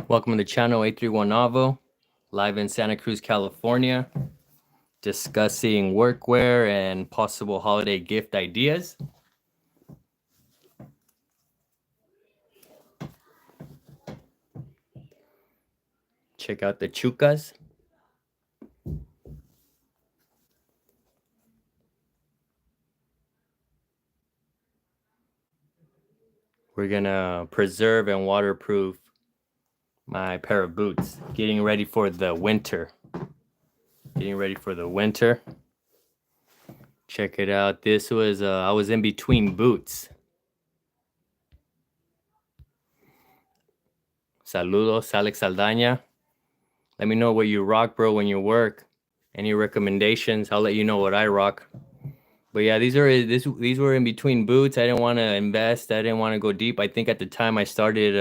Welcome to the channel 831 Navo, live in Santa Cruz, California, discussing workwear and possible holiday gift ideas. Check out the chucas. We're gonna preserve and waterproof my pair of boots. Getting ready for the winter. Check it out. This was, I was in between boots. Saludos, Alex Saldaña. Let me know what you rock, bro, when you work. Any recommendations? I'll let you know what I rock. But yeah, these were in between boots. I didn't want to invest. I didn't want to go deep. I think at the time I started,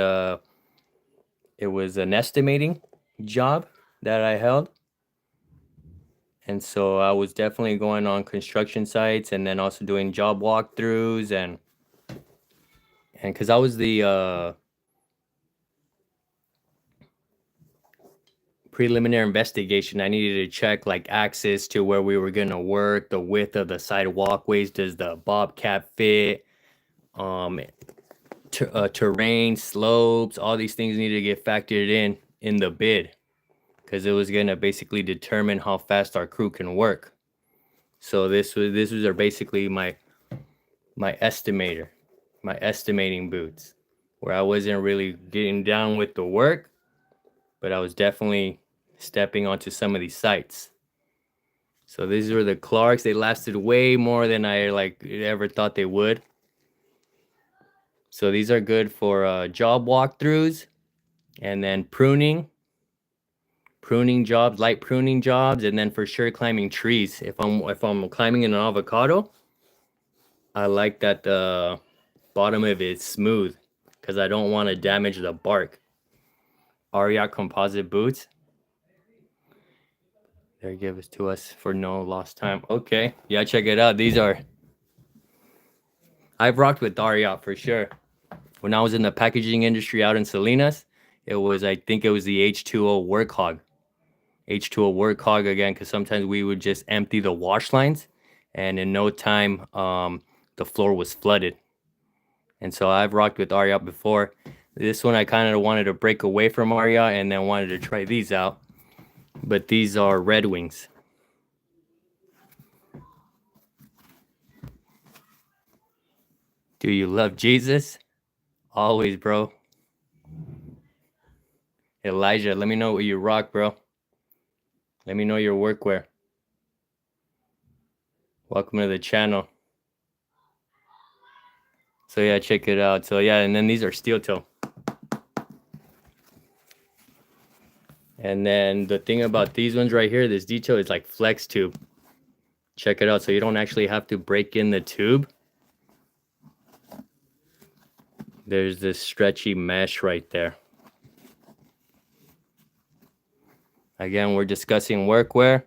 it was an estimating job that I held. And so I was definitely going on construction sites and then also doing job walkthroughs and because I was the preliminary investigation, I needed to check like access to where we were gonna work, the width of the side walkways, does the bobcat fit, terrain, slopes, all these things needed to get factored in the bid because it was gonna basically determine how fast our crew can work. So this was basically my estimator, my estimating boots, where I wasn't really getting down with the work, but I was definitely stepping onto some of these sites. So these were the Clarks. They lasted way more than I ever thought they would. So these are good for job walkthroughs and then pruning jobs, light pruning jobs, and then for sure climbing trees. If I'm climbing an avocado, I like that the bottom of it is smooth because I don't want to damage the bark. Ariat composite boots. They give it to us for no lost time. Okay, yeah, check it out. These are, I've rocked with Ariat for sure. When I was in the packaging industry out in Salinas, I think it was the H2O work hog. H2O work hog again, because sometimes we would just empty the wash lines and in no time, the floor was flooded. And so I've rocked with Ariat before. This one I kind of wanted to break away from Ariat and then wanted to try these out. But these are Red Wings. Do you love Jesus? Always, bro. Elijah, let me know what you rock, bro. Let me know your workwear. Welcome to the channel. So yeah, check it out. So yeah, and then these are steel toe. And then the thing about these ones right here, this detail is like flex tube. Check it out. So you don't actually have to break in the tube. There's this stretchy mesh right there. Again, we're discussing workwear.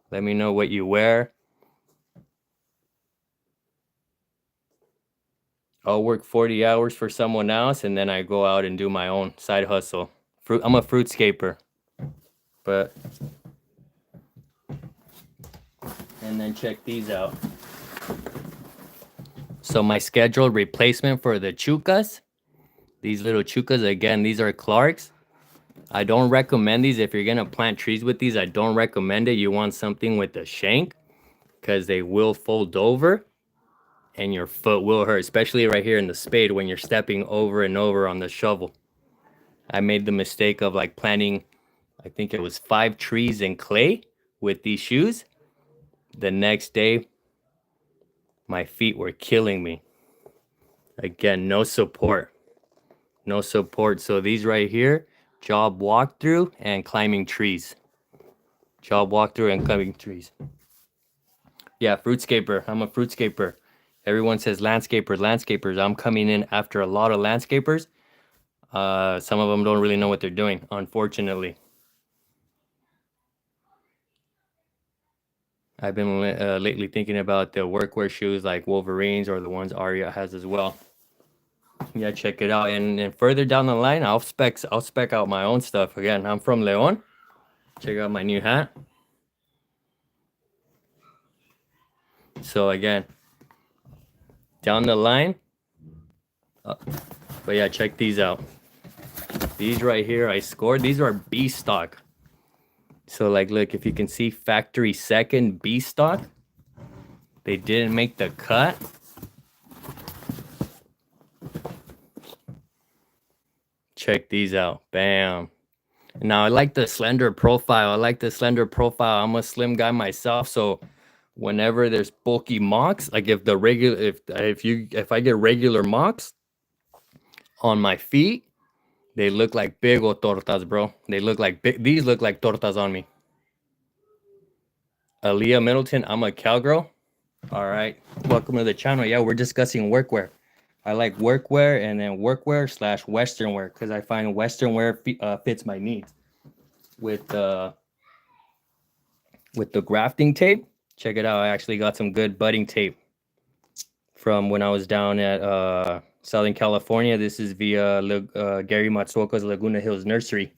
Let me know what you wear. I'll work 40 hours for someone else and then I go out and do my own side hustle. I'm a fruitscaper. But and then check these out. So my scheduled replacement for the chucas, these little chucas, again, these are Clarks. I don't recommend these. If you're gonna plant trees with these, I don't recommend it. You want something with a shank because they will fold over and your foot will hurt, especially right here in the spade when you're stepping over and over on the shovel. I made the mistake of like planting, I think it was 5 trees in clay with these shoes. The next day, my feet were killing me. Again, no support. No support. So these right here, job walkthrough and climbing trees. Job walkthrough and climbing trees. Yeah, fruitscaper. I'm a fruitscaper. Everyone says landscapers. I'm coming in after a lot of landscapers. Some of them don't really know what they're doing, unfortunately. I've been lately thinking about the workwear shoes like Wolverines or the ones Aria has as well. Yeah, check it out. And further down the line, I'll spec out my own stuff. Again, I'm from Leon. Check out my new hat. So again, down the line. But yeah, check these out. These right here, I scored. These are B stock. So like, look, if you can see factory second B stock, they didn't make the cut. Check these out. Bam. Now I like the slender profile. I'm a slim guy myself, so whenever there's bulky mocks, like if I get regular mocks on my feet, they look like big old tortas, bro. They look like these look like tortas on me. Aaliyah Middleton, I'm a cowgirl. All right, welcome to the channel. Yeah, we're discussing workwear. I like workwear and then workwear / Western wear because I find Western wear fits my needs. With the grafting tape, check it out. I actually got some good budding tape from when I was down at Southern California. This is via Gary Matsuoka's Laguna Hills Nursery.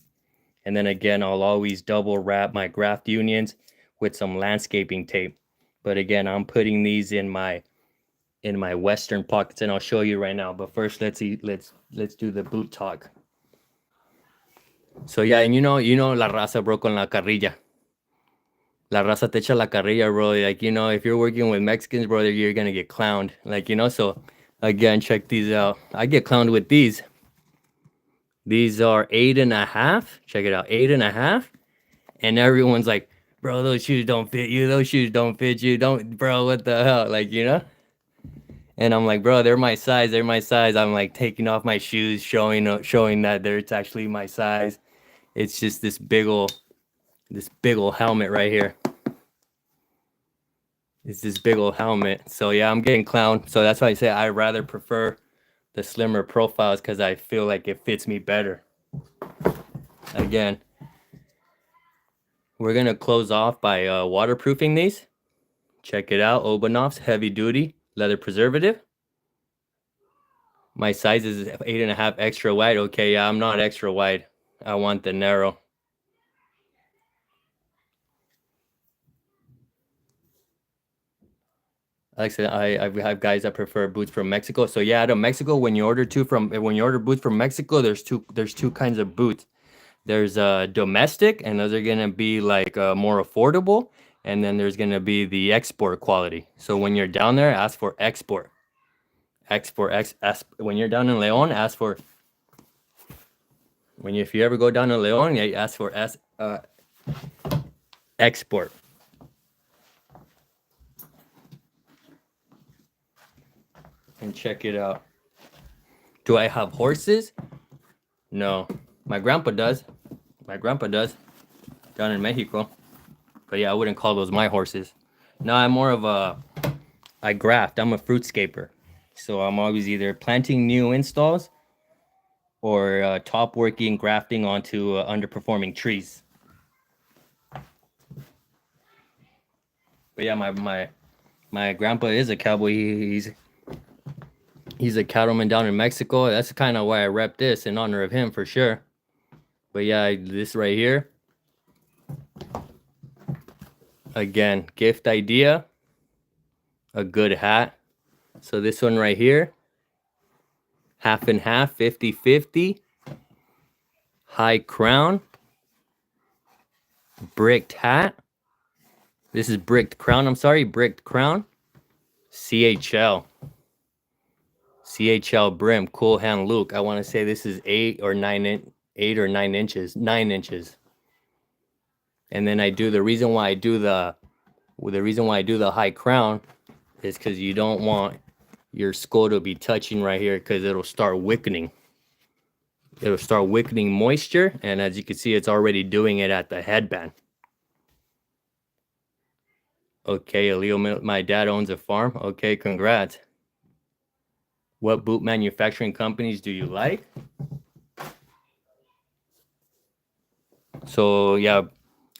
And then again, I'll always double wrap my graft unions with some landscaping tape. But again, I'm putting these in my Western pockets, and I'll show you right now. But first, let's do the boot talk. So yeah, and you know la raza, bro, con la carrilla. La raza te echa la carrilla, bro. Like, if you're working with Mexicans, bro, you're gonna get clowned. Like, so again, check these out. I get clowned with these. These are 8.5. Check it out, 8.5. And everyone's like, bro, those shoes don't fit you. Those shoes don't fit you. Bro, what the hell? Like, And I'm like, bro, they're my size. I'm like taking off my shoes, showing that it's actually my size. It's just this big old helmet right here. It's this big old helmet. So yeah, I'm getting clowned. So that's why I say I rather prefer the slimmer profiles because I feel like it fits me better. Again, we're gonna close off by waterproofing these. Check it out, Obanov's heavy duty leather preservative. My size is 8.5 extra wide. Okay, yeah, I'm not extra wide. I want the narrow. Like I said, I have guys that prefer boots from Mexico. So yeah, out of Mexico, when you order boots from Mexico, there's two kinds of boots. There's domestic, and those are gonna be like more affordable, and then there's gonna be the export quality. So when you're down there, ask for export. When you're down in Leon, ask for. If you ever go down to Leon, yeah, you ask for export. And check it out. Do I have horses? No. My grandpa does. Down in Mexico. But yeah, I wouldn't call those my horses. No, I'm more of I graft. I'm a fruitscaper. So I'm always either planting new installs or top working, grafting onto underperforming trees. But yeah, my grandpa is a cowboy. He's a cattleman down in Mexico. That's kind of why I rep this in honor of him for sure. But yeah, this right here. Again, gift idea. A good hat. So this one right here. Half and half, 50-50. High crown. Bricked hat. This is bricked crown. I'm sorry, bricked crown. CHL brim, cool hand Luke. I want to say this is 8 or 9 inches. 9 inches. And then the reason why I do the high crown is because you don't want your skull to be touching right here because it'll start wickening. It'll start wickening moisture, and as you can see, it's already doing it at the headband. Okay, Leo, my dad owns a farm. Okay, congrats. What boot manufacturing companies do you like? So yeah,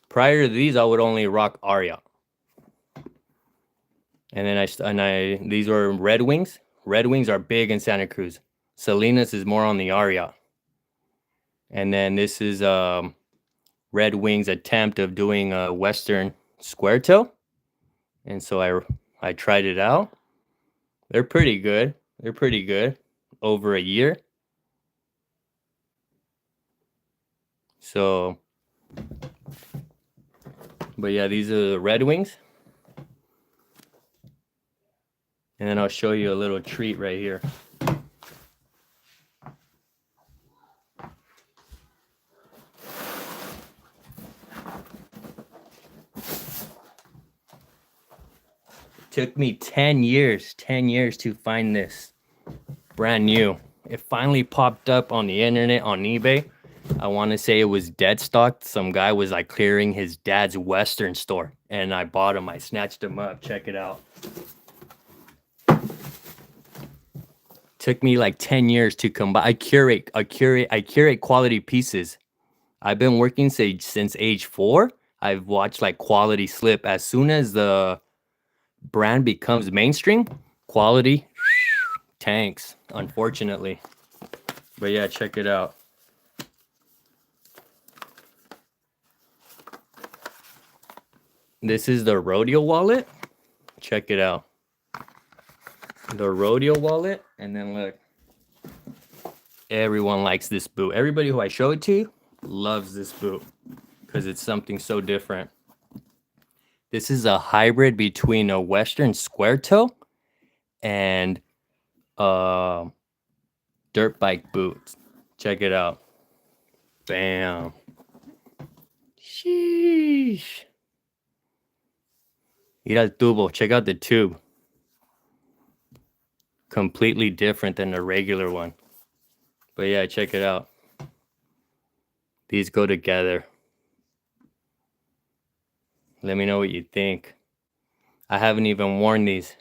prior to these, I would only rock Aria. And then these were Red Wings. Red Wings are big in Santa Cruz. Salinas is more on the Aria. And then this is Red Wings' attempt of doing a Western square toe. And so I tried it out. They're pretty good. They're pretty good. Over a year. So, but yeah, these are the Red Wings. And then I'll show you a little treat right here. Took me 10 years to find this. Brand new. It finally popped up on the internet, on eBay. I want to say it was dead stocked. Some guy was like clearing his dad's Western store. And I bought him. I snatched him up. Check it out. Took me like 10 years to combine. I curate quality pieces. I've been working since age 4. I've watched like quality slip. As soon as the brand becomes mainstream, quality tanks, unfortunately. But yeah, check it out. This is the Rodeo wallet. Check it out. The Rodeo wallet. And then look. Everyone likes this boot. Everybody who I show it to loves this boot because it's something so different. This is a hybrid between a Western square toe and dirt bike boots. Check it out. Bam. Sheesh. Mira el tubo. Check out the tube. Completely different than the regular one. But yeah, check it out. These go together. Let me know what you think. I haven't even worn these.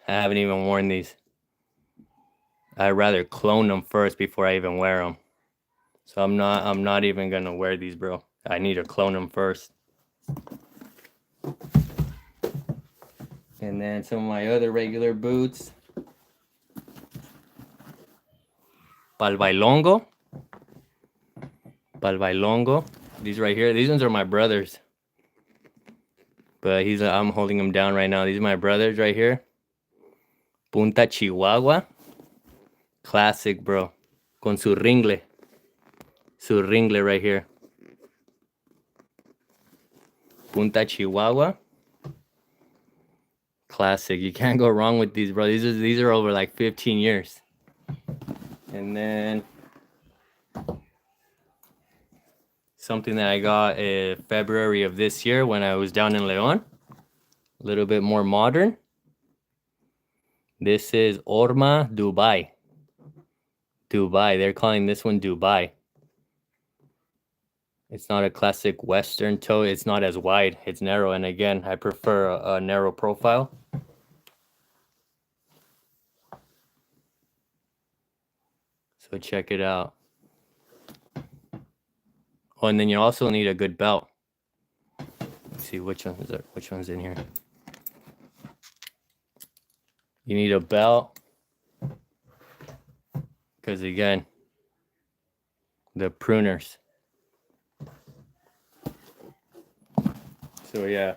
I'd rather clone them first before I even wear them. So I'm not even gonna wear these, bro. I need to clone them first. And then some of my other regular boots. Pal bailongo. These right here. These ones are my brothers. But I'm holding them down right now. These are my brothers right here. Punta Chihuahua. Classic, bro. Con su ringle. Su ringle right here. Punta Chihuahua. Classic. You can't go wrong with these, bro. These are over like 15 years. And then something that I got in February of this year when I was down in León. A little bit more modern. This is Orma Dubai. They're calling this one Dubai. It's not a classic Western toe. It's not as wide. It's narrow. And again, I prefer a narrow profile. So check it out. Oh, and then you also need a good belt. Let's see which one's in here. You need a belt. Because again, the pruners. So yeah.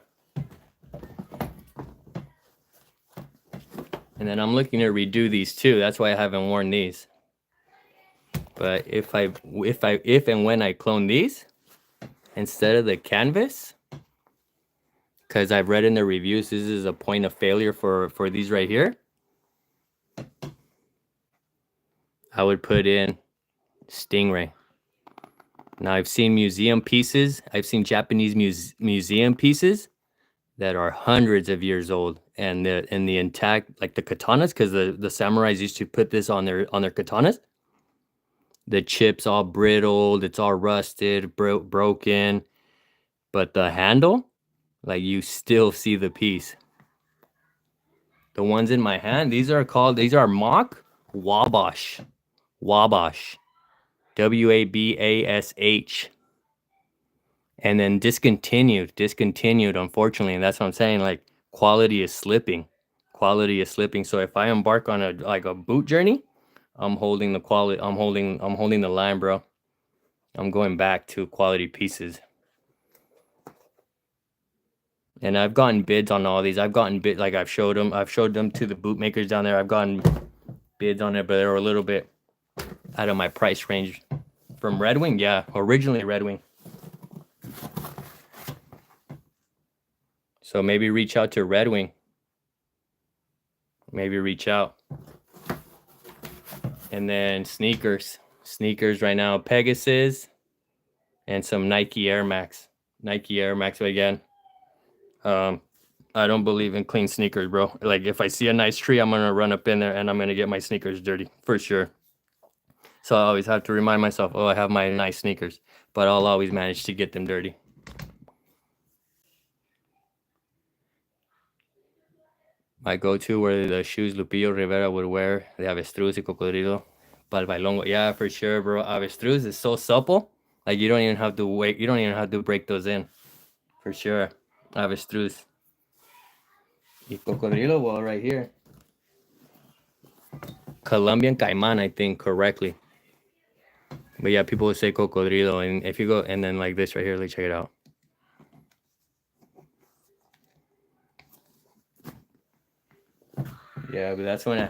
And then I'm looking to redo these too. That's why I haven't worn these. But if and when I clone these instead of the canvas, because I've read in the reviews this is a point of failure for these right here, I would put in Stingray. Now I've seen museum pieces. I've seen Japanese museum pieces that are hundreds of years old, and the intact, like the katanas, because the samurais used to put this on their katanas. The chip's all brittled, it's all rusted, broken, but the handle, like you still see the piece. The ones in my hand, these are mock Wabash. Wabash. Wabash. And then discontinued, unfortunately. And that's what I'm saying. Like, quality is slipping. So if I embark on a boot journey, I'm holding the quality. I'm holding the line, bro. I'm going back to quality pieces. And I've gotten bids on all these. I've gotten bid like I've showed them to the bootmakers down there. I've gotten bids on it, but they were a little bit out of my price range. From Red Wing, yeah, originally Red Wing. So maybe reach out to Red Wing. Maybe reach out. And then sneakers right now, Pegasus and some Nike Air Max. Nike Air Max again. I don't believe in clean sneakers, bro. Like if I see a nice tree, I'm gonna run up in there and I'm gonna get my sneakers dirty for sure. So I always have to remind myself, oh, I have my nice sneakers, but I'll always manage to get them dirty. My go-to were the shoes Lupillo Rivera would wear, the Avestruz y Cocodrilo. Pal Bailongo. Yeah, for sure, bro. Avestruz is so supple. Like you don't even have to wait. You don't even have to break those in. For sure. Avestruz. Y Cocodrilo, well, right here. Colombian Caiman, I think, correctly. But yeah, people would say Cocodrilo. And if you go, and then like this right here, let's check it out. Yeah, but that's when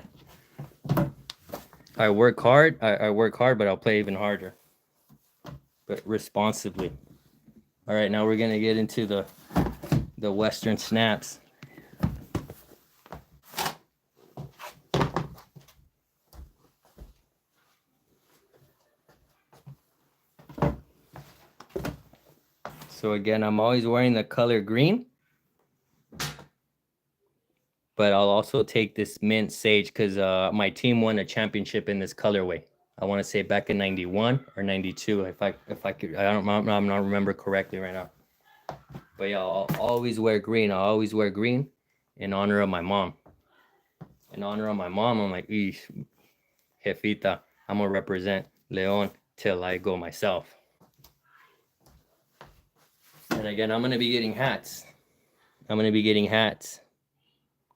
I work hard. I work hard, but I'll play even harder. But responsibly. All right, now we're gonna get into the Western snaps. So again, I'm always wearing the color green. But I'll also take this mint sage because my team won a championship in this colorway. I want to say back in '91 or '92, if I could, I'm not remember correctly right now. But yeah, I'll always wear green. I'll always wear green in honor of my mom. In honor of my mom, I'm like, jefita, I'm gonna represent Leon till I go myself. And again, I'm gonna be getting hats.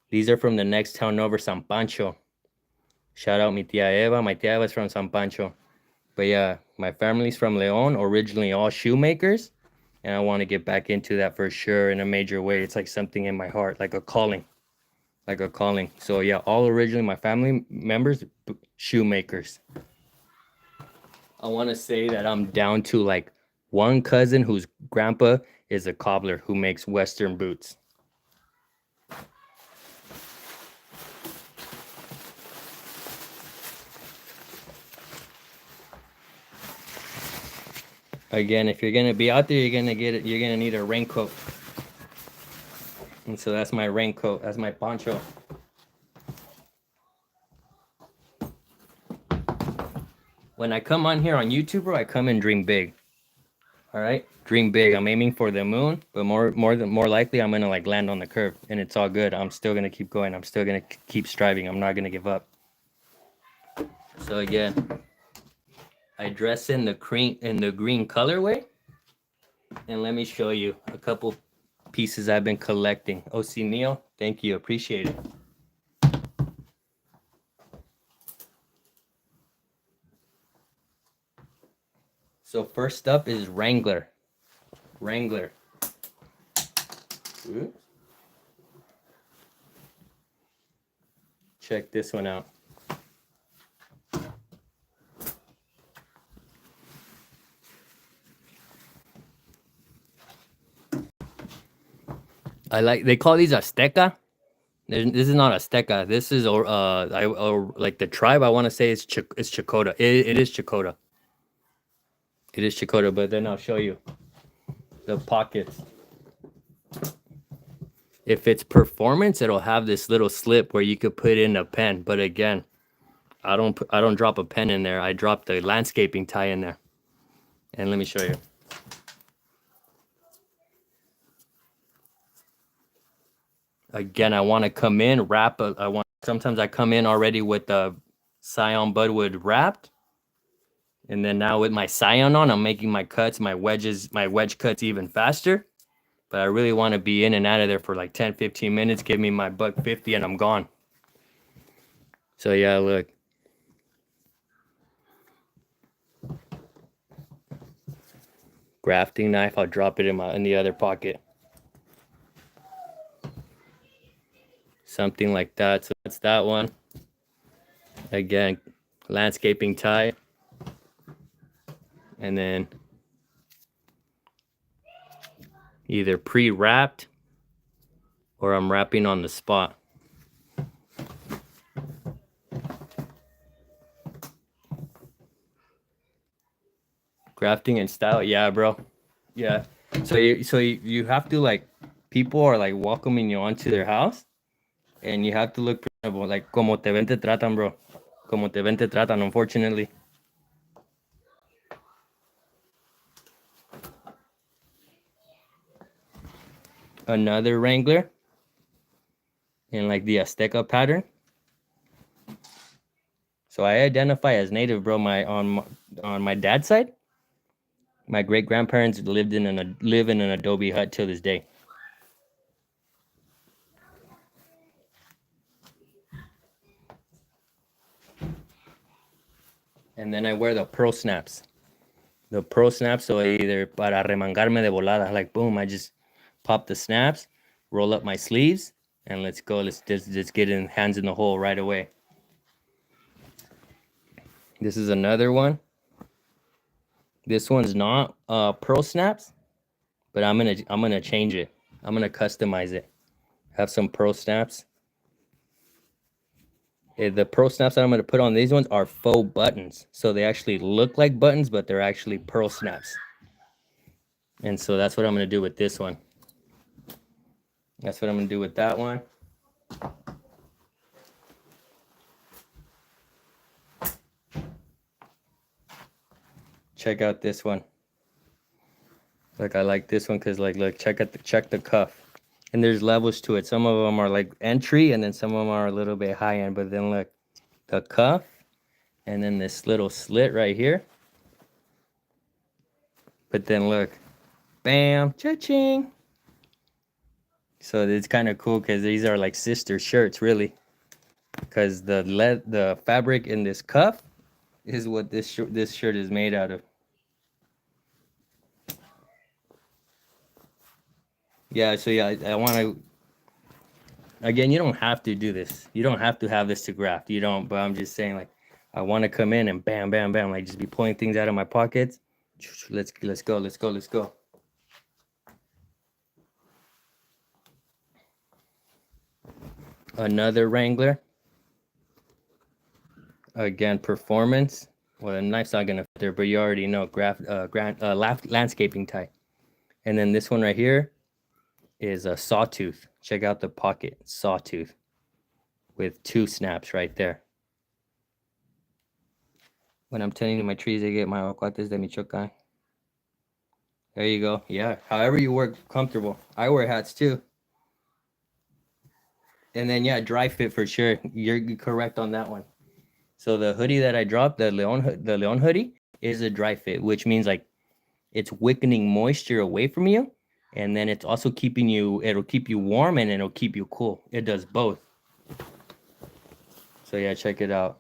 These are from the next town over, San Pancho. Shout out mi tia Eva. My tia Eva's from San Pancho. But yeah, my family's from Leon, originally all shoemakers. And I want to get back into that for sure in a major way. It's like something in my heart, like a calling. So yeah, all originally my family members, shoemakers. I want to say that I'm down to like one cousin whose grandpa is a cobbler who makes Western boots. Again, if you're gonna be out there, you're gonna need a raincoat. And so that's my raincoat, that's my poncho. When I come on here on YouTube, bro, I come and dream big. All right, dream big. I'm aiming for the moon, but more likely, I'm gonna like land on the curve, and it's all good. I'm still gonna keep going. I'm still gonna keep striving. I'm not gonna give up. So again, I dress in the green colorway, and let me show you a couple pieces I've been collecting. OC Neil, thank you, appreciate it. So first up is Wrangler. Ooh. Check this one out. They call these Azteca. This is not Azteca. This is like the tribe. I want to say it's Chakota. It is Chakota. It is Chakota, but then I'll show you the pockets. If it's performance, it'll have this little slip where you could put in a pen. But again, I don't drop a pen in there. I drop the landscaping tie in there. And let me show you. Again, I want to come in, sometimes I come in already with the Scion Budwood wrapped. And then now with my Scion on, I'm making my cuts, my wedge cuts even faster. But I really want to be in and out of there for like 10, 15 minutes. Give me my $150 and I'm gone. So yeah, look. grafting knife. I'll drop it in the other pocket. Something like that. So that's that one. Again, landscaping tie. And then either pre-wrapped or I'm wrapping on the spot. Grafting and style, yeah, bro. Yeah. So you have to, like, people are like welcoming you onto their house, and you have to look presentable, like como te ven te tratan, bro. Como te ven te tratan, unfortunately. Another Wrangler in like the Azteca pattern. So I identify as native, bro. On my dad's side, my great grandparents live in an adobe hut till this day. And then I wear the pearl snaps. The pearl snaps, so either para remangarme de volada, like boom, I just pop the snaps, roll up my sleeves, and let's go. Let's just get in hands in the hole right away. This is another one. This one's not pearl snaps, but I'm gonna change it. I'm gonna customize it. Have some pearl snaps. The pearl snaps that I'm gonna put on these ones are faux buttons, so they actually look like buttons, but they're actually pearl snaps. And so that's what I'm gonna do with this one. That's what I'm gonna do with that one. Check out this one. Like, I like this one because, like, look, check the cuff. And there's levels to it. Some of them are like entry, and then some of them are a little bit high end. But then look, the cuff, and then this little slit right here. But then look, bam, cha-ching. So it's kind of cool because these are like sister shirts, really. Because the fabric in this cuff is what this shirt is made out of. Yeah, so yeah, I want to. Again, you don't have to do this. You don't have to have this to graft. You don't. But I'm just saying, like, I want to come in and bam, bam, bam, like just be pulling things out of my pockets. Let's go. Another Wrangler. Again, performance. Well, the knife's not gonna fit there, but you already know. Landscaping tie. And then this one right here is a sawtooth. Check out the pocket, sawtooth, with 2 snaps right there. When I'm tending to my trees, I get my aguacates de Michoacan. There you go. Yeah, however you work comfortable. I wear hats too. And then, yeah, dry fit for sure. You're correct on that one. So the hoodie that I dropped, the Leon hoodie, is a dry fit, which means like it's wicking moisture away from you, and then it's also keeping you. It'll keep you warm and it'll keep you cool. It does both. So yeah, check it out.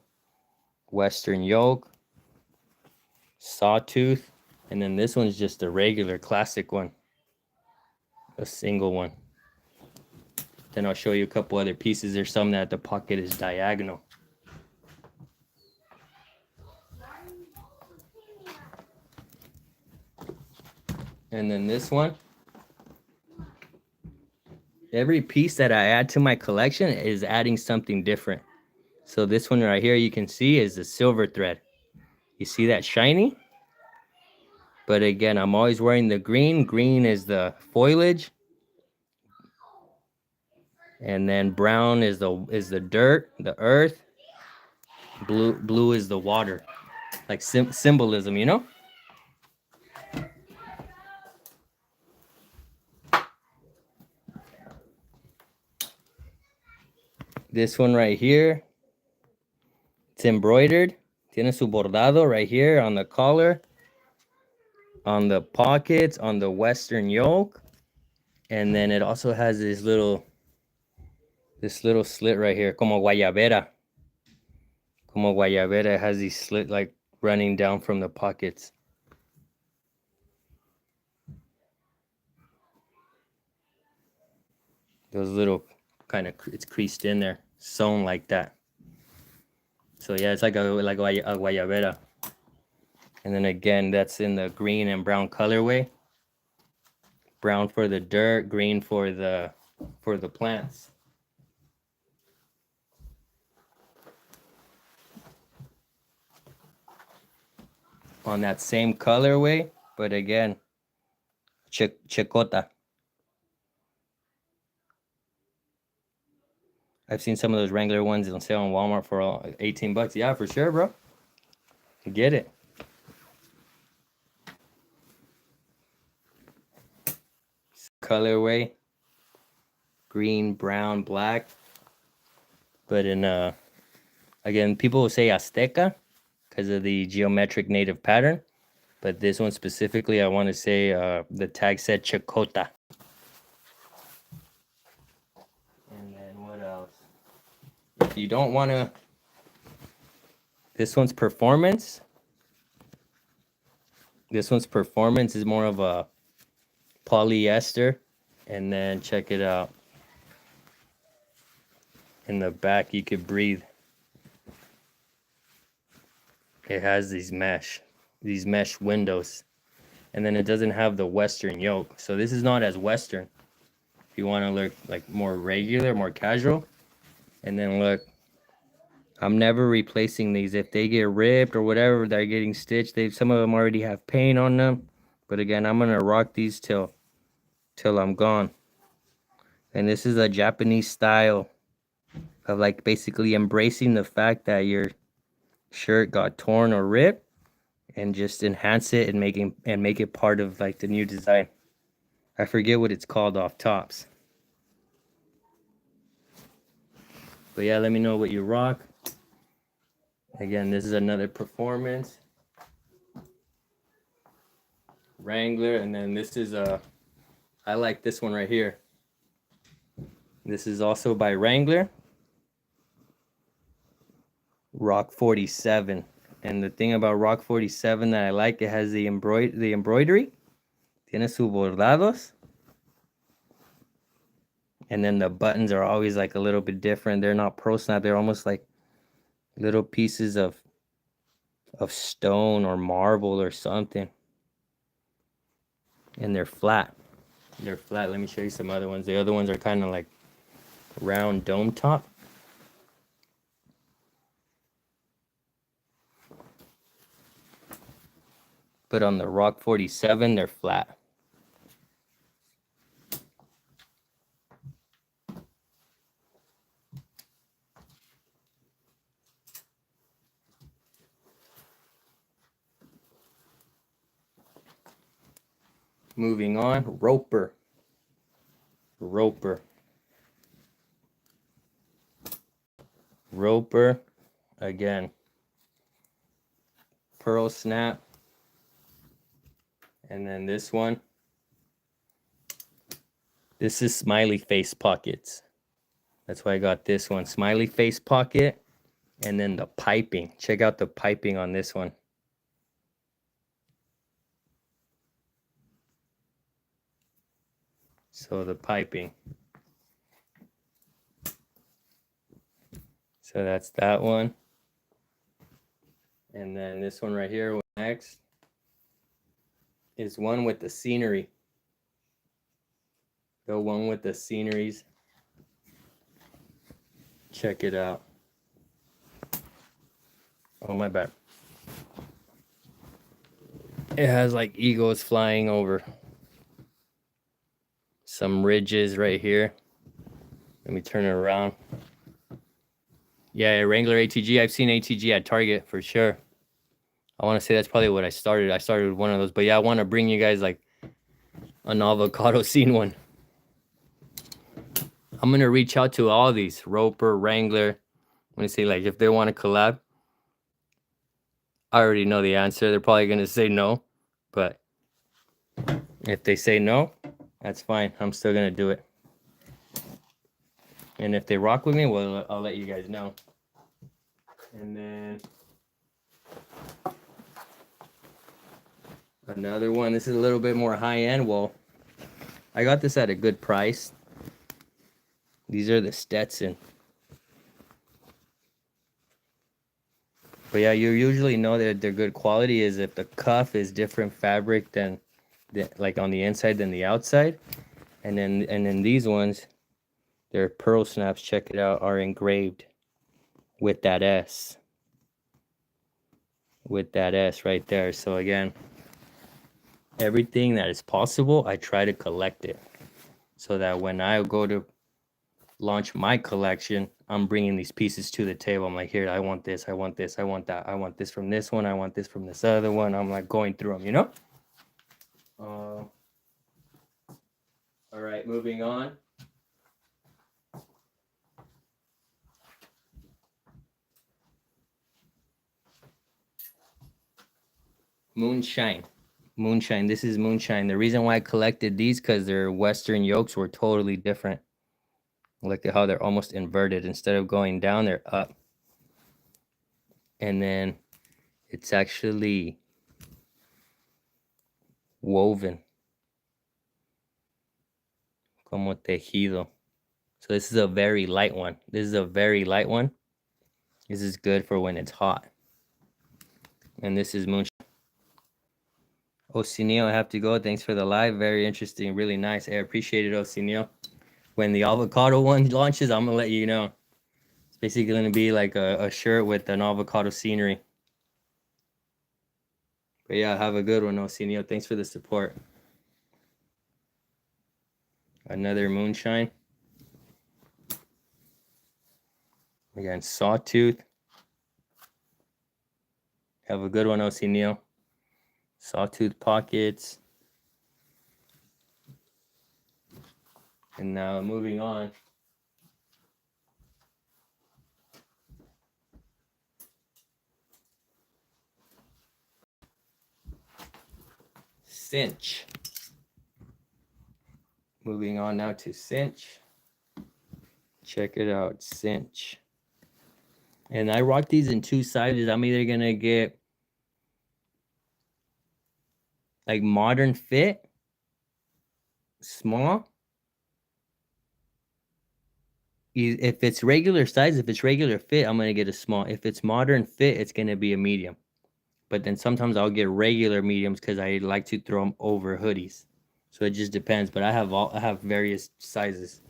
Western yoke, sawtooth, and then this one's just a regular classic one, a single one. Then I'll show you a couple other pieces. There's some that the pocket is diagonal. And then this one. Every piece that I add to my collection is adding something different. So this one right here, you can see, is the silver thread. You see that shiny? But again, I'm always wearing the green. Green is the foliage. And then brown is the dirt, the earth. Blue is the water. Like symbolism, you know? This one right here, it's embroidered. Tiene su bordado right here on the collar, on the pockets, on the Western yoke. And then it also has this little slit right here, como guayabera. Como guayabera, it has these slit like running down from the pockets. Those little kind of, it's creased in there, sewn like that. So yeah, it's like a guayabera. And then again, that's in the green and brown colorway. Brown for the dirt, green for the plants. On that same colorway, but again, chicota. I've seen some of those Wrangler ones on sale on Walmart for $18. Yeah, for sure, bro. Get it. Colorway, green, brown, black. But in again, people will say Azteca because of the geometric native pattern. But this one specifically, I want to say the tag said Chicota. And then what else? If you don't want to, this one's performance. This one's performance is more of a polyester. And then check it out. In the back, you could breathe. It has these mesh windows. And then it doesn't have the Western yoke. So this is not as Western. If you want to look like more regular, more casual. And then look, I'm never replacing these. If they get ripped or whatever, they're getting stitched. Some of them already have paint on them. But again, I'm gonna rock these till I'm gone. And this is a Japanese style of like basically embracing the fact that your shirt got torn or ripped, and just enhance it and make it part of like the new design. I forget what it's called off tops. But yeah, let me know what you rock. Again, this is another performance. Wrangler, and then this is I like this one right here. This is also by Wrangler. Rock 47. And the thing about Rock 47 that I like, it has the embroidery. Tiene sus bordados. And then the buttons are always like a little bit different. They're not pro snap. They're almost like little pieces of stone or marble or something. And they're flat. They're flat. Let me show you some other ones. The other ones are kind of like round dome top. But on the Rock 47, they're flat. Moving on, Roper. Roper, again. Pearl snap. And then this one. This is smiley face pockets. That's why I got this one. Smiley face pocket. And then the piping. Check out the piping on this one. So the piping. So that's that one. And then this one right here next is one with the scenery. The one with the sceneries. Check it out. Oh, my bad. It has like eagles flying over. Some ridges right here. Let me turn it around. Yeah, Wrangler ATG. I've seen ATG at Target for sure. I want to say that's probably what I started. I started with one of those. But yeah, I want to bring you guys like an avocado scene one. I'm going to reach out to all these. Roper, Wrangler. I'm going to say like if they want to collab. I already know the answer. They're probably going to say no. But if they say no, that's fine. I'm still going to do it. And if they rock with me, well, I'll let you guys know. And then another one. This is a little bit more high end. Well, I got this at a good price. These are the Stetson. But yeah, you usually know that they're good quality is if the cuff is different fabric than like on the inside than the outside. And then these ones, they're pearl snaps, check it out, are engraved with that S. With that S right there. So again, everything that is possible, I try to collect it. So that when I go to launch my collection, I'm bringing these pieces to the table. I'm like, here, I want this, I want this, I want that, I want this from this one, I want this from this other one. I'm like going through them, you know? All right, moving on. Moonshine. Moonshine. This is moonshine. The reason why I collected these because their Western yolks were totally different. Look at how they're almost inverted. Instead of going down, they're up. And then it's actually woven. Como tejido. So this is a very light one. This is a very light one. This is good for when it's hot. And this is moonshine. Osinio, I have to go. Thanks for the live. Very interesting. Really nice. I appreciate it, Osinio. When the avocado one launches, I'm going to let you know. It's basically going to be like a shirt with an avocado scenery. But yeah, have a good one, Osinio. Thanks for the support. Another moonshine. Again, sawtooth. Have a good one, Osinio. Sawtooth pockets. And now moving on. Cinch. Moving on now to cinch. Check it out, cinch. And I rock these in two sizes. I'm either gonna get like modern fit, small. If it's regular size, if it's regular fit, I'm gonna get a small. If it's modern fit, it's gonna be a medium. But then sometimes I'll get regular mediums because I like to throw them over hoodies. So it just depends. But I have various sizes.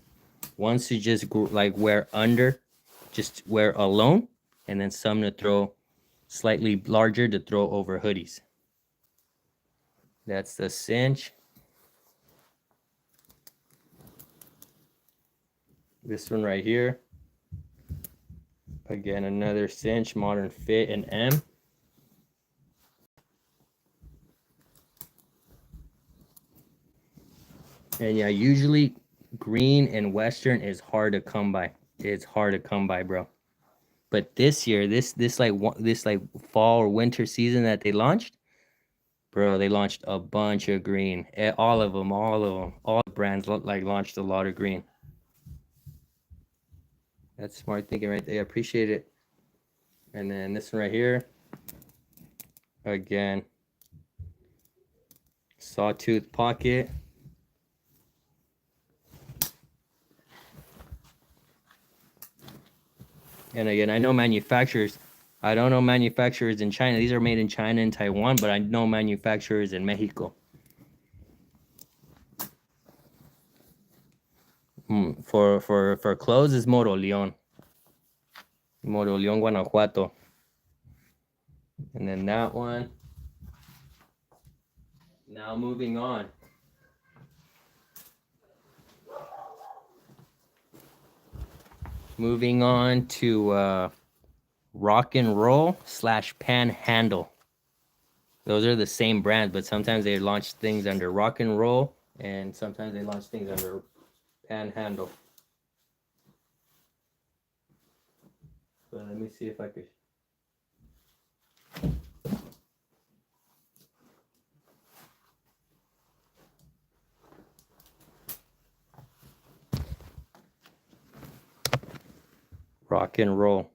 Ones to just like wear under, just wear alone, and then some to throw slightly larger to throw over hoodies. That's the cinch. This one right here. Again, another cinch, modern fit, and M. And yeah, usually green and Western is hard to come by. It's hard to come by, bro. But this year, this like fall or winter season that they launched, bro, they launched a bunch of green. All of them, all the brands like launched a lot of green. That's smart thinking right there. I appreciate it. And then this one right here, again, sawtooth pocket. And again, I know manufacturers. I don't know manufacturers in China. These are made in China and Taiwan, but I know manufacturers in Mexico. For clothes is Moroleón. Moroleón, Guanajuato. And then that one. Now moving on. Moving on to rock and roll / panhandle. Those are the same brand, but sometimes they launch things under rock and roll, and sometimes they launch things under panhandle. But let me see if I could. Rock and roll.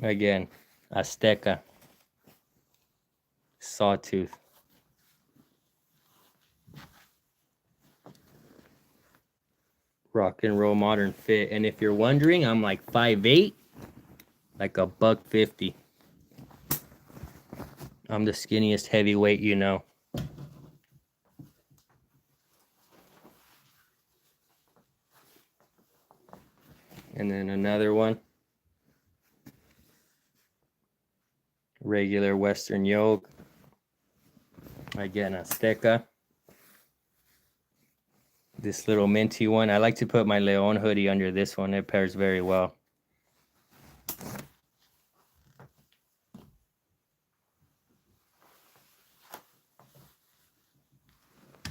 Again, Azteca. Sawtooth. Rock and Roll Modern Fit. And if you're wondering, I'm like 5'8", like a $150. I'm the skinniest heavyweight, you know. And then another one. Regular Western yoke. Again, Azteca. This little minty one. I like to put my Leon hoodie under this one. It pairs very well.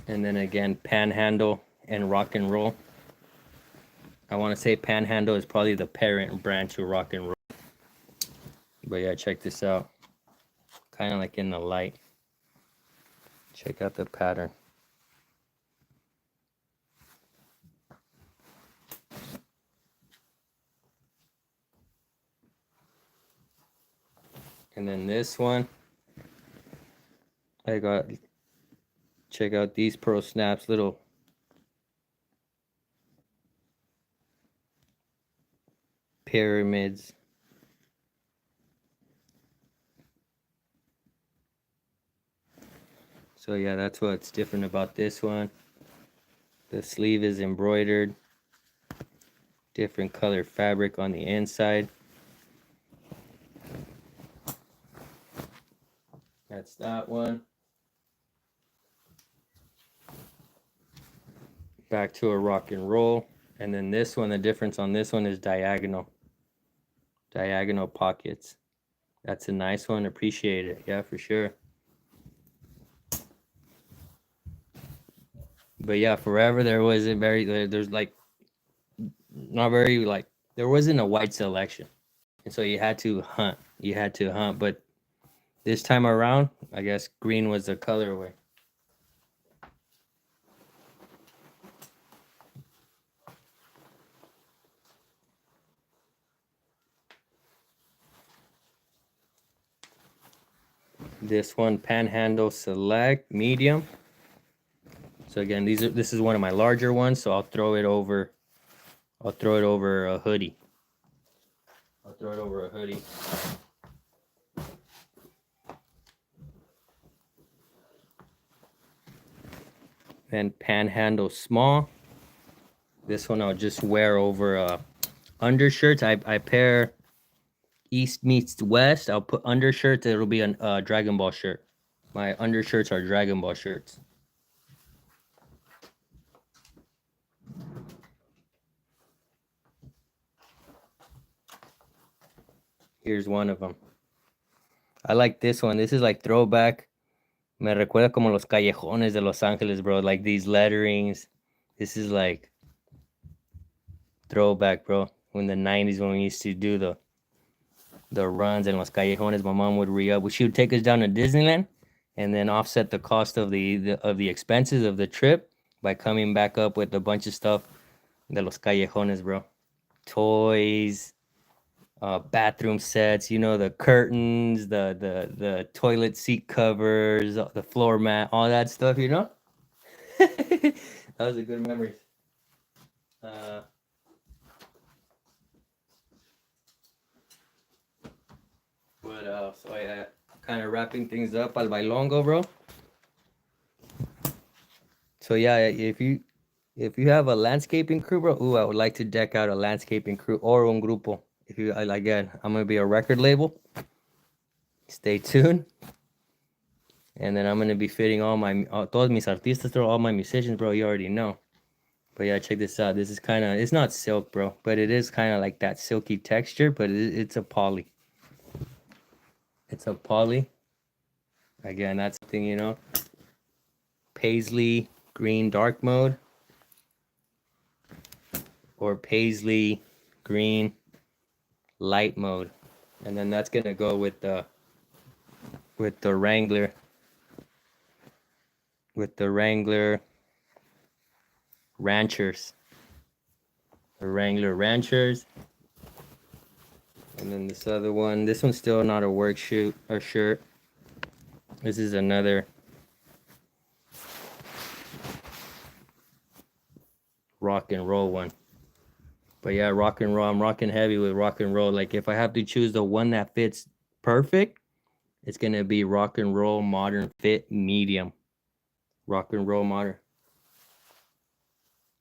And then again, Panhandle and Rock and Roll. I want to say Panhandle is probably the parent brand to Rock and Roll. But yeah, check this out. Kind of like in the light. Check out the pattern. And then this one, I got, check out these Pearl Snaps, little pyramids. So yeah, that's what's different about this one. The sleeve is embroidered. Different color fabric on the inside. That's that one. Back to a Rock and Roll. And then this one, the difference on this one is diagonal. Diagonal pockets. That's a nice one. Appreciate it. Yeah, for sure. But yeah, forever there wasn't there's like not very like there wasn't a wide selection. And so you had to hunt. You had to hunt. But this time around, I guess green was the colorway. This one, Panhandle Select Medium. So again, this is one of my larger ones, so I'll throw it over a hoodie. I'll throw it over a hoodie. Then Panhandle Small. This one I'll just wear over undershirts. I pair East meets West. I'll put undershirts. It'll be a Dragon Ball shirt. My undershirts are Dragon Ball shirts. Here's one of them. I like this one. This is like throwback. Me recuerda como los callejones de Los Angeles, bro. Like these letterings. This is like throwback, bro. When the 90s, when we used to do the runs in Los Callejones, my mom would re-up. She would take us down to Disneyland and then offset the cost of the expenses of the trip by coming back up with a bunch of stuff de Los Callejones, bro. Toys, bathroom sets, you know, the curtains, the toilet seat covers, the floor mat, all that stuff, you know. That was a good memory. What else? Oh yeah, kind of wrapping things up al bailongo, bro. So yeah, if you have a landscaping crew, bro, ooh, I would like to deck out a landscaping crew or un grupo. If you again, I'm gonna be a record label. Stay tuned. And then I'm gonna be fitting all my todos mis artistas, all my musicians, bro. You already know. But yeah, check this out. This is kind of, it's not silk, bro, but it is kind of like that silky texture, but it's a poly. It's a poly. Again, that's the thing, you know. Paisley green dark mode or Paisley green light mode. And then that's gonna go with the Wrangler. With the Wrangler Ranchers. The Wrangler Ranchers. And then this other one, this one's still not a work shoot or shirt. This is another rock and roll one. But yeah, rock and roll. I'm rocking heavy with rock and roll. Like if I have to choose the one that fits perfect, it's gonna be rock and roll modern fit medium. Rock and roll modern.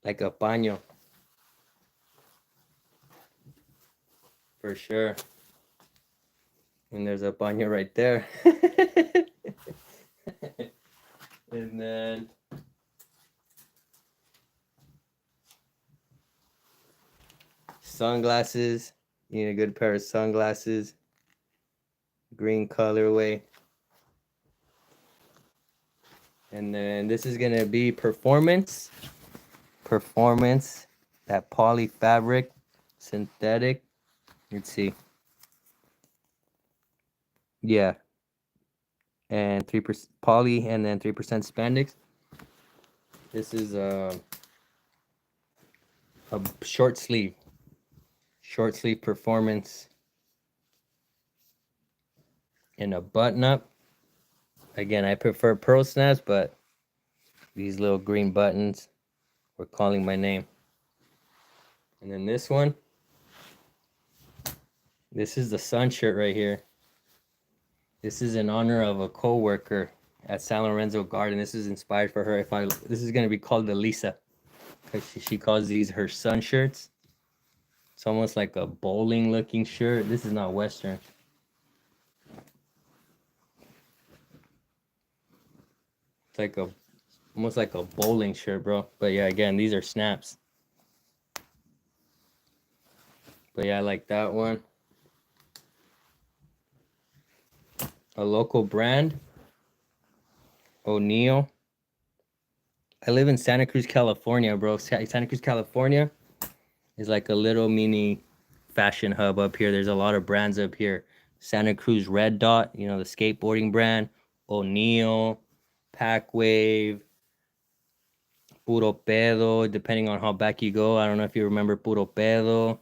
Like a paño. For sure. And there's a paño right there. And then sunglasses. You need a good pair of sunglasses. Green colorway. And then this is gonna be performance. Performance. That poly fabric. Synthetic. Let's see. Yeah. And 3% poly and then 3% spandex. This is a short sleeve performance and a button up. Again, I prefer pearl snaps, but these little green buttons were calling my name. And then this one, this is the sun shirt right here. This is in honor of a co-worker at San Lorenzo Garden. This is inspired for her. This is gonna be called the Lisa, because she calls these her sun shirts. It's almost like a bowling looking shirt. This is not Western. It's like almost like a bowling shirt, bro. But yeah, again, these are snaps. But yeah, I like that one. A local brand, O'Neill. I live in Santa Cruz, California, bro. Santa Cruz, California is like a little mini fashion hub up here. There's a lot of brands up here. Santa Cruz Red Dot, you know, the skateboarding brand. O'Neill, Packwave, Puro Pedo, depending on how back you go. I don't know if you remember Puro Pedo.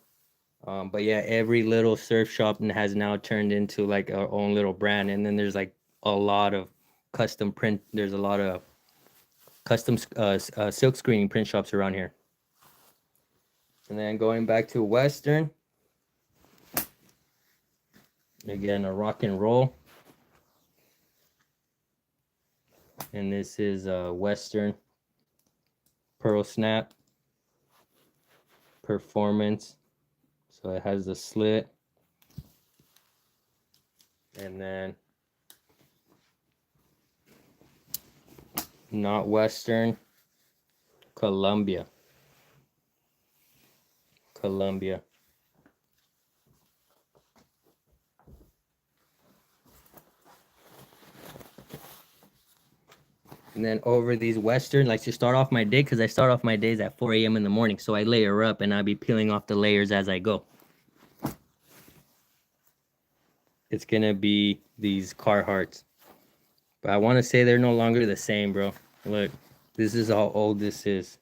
But yeah, every little surf shop has now turned into like our own little brand. And then there's like a lot of custom print. There's a lot of custom silk screening print shops around here. And then going back to Western. Again, a rock and roll. And this is a Western pearl snap performance. So it has the slit. And then not Western, Columbia. Columbia. And then over these Western, like to start off my day, because I start off my days at 4 a.m. in the morning. So I layer up and I'll be peeling off the layers as I go. It's going to be these Carhartts. But I want to say they're no longer the same, bro. Look, this is how old this is.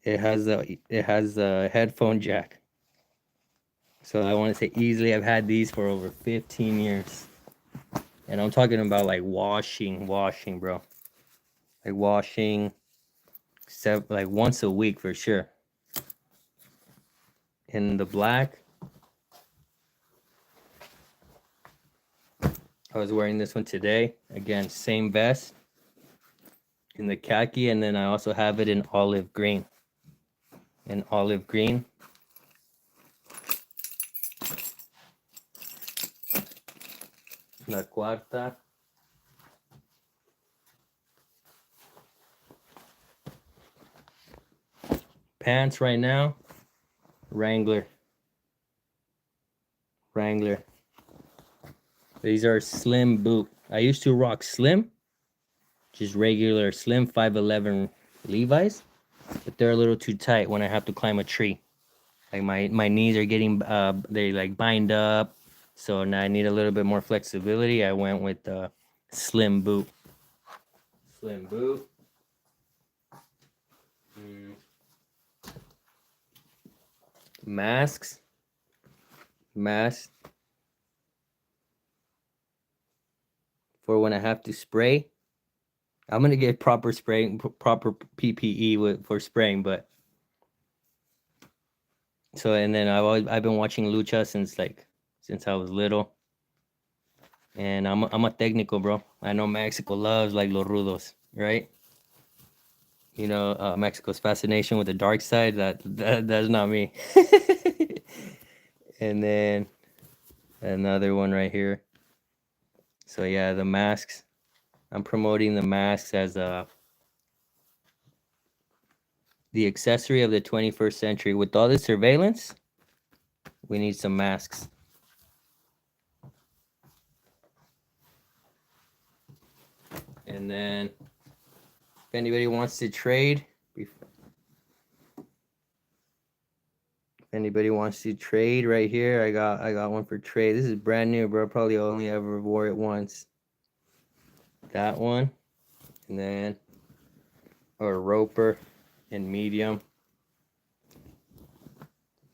It has a headphone jack. So I want to say easily I've had these for over 15 years. And I'm talking about like washing, bro. Like washing like once a week for sure. In the black, I was wearing this one today. Again, same vest. In the khaki, and then I also have it in olive green. In olive green. La Cuarta. Pants right now, Wrangler. These are slim boot. I used to rock slim, just regular slim 511 Levi's, but they're a little too tight when I have to climb a tree. Like my knees are getting they like bind up, so now I need a little bit more flexibility. I went with the slim boot. Slim boot. Masks. For when I have to spray. I'm gonna get proper spraying, proper PPE for spraying, but So and then I've been watching lucha since I was little. And I'm a técnico, bro. I know Mexico loves like los rudos, right? You know, Mexico's fascination with the dark side. That's not me. And then another one right here. So yeah, the masks. I'm promoting the masks as the accessory of the 21st century. With all the surveillance, we need some masks. And then if anybody wants to trade, right here, I got one for trade. This is brand new, bro. Probably only ever wore it once. That one. And then a roper in medium.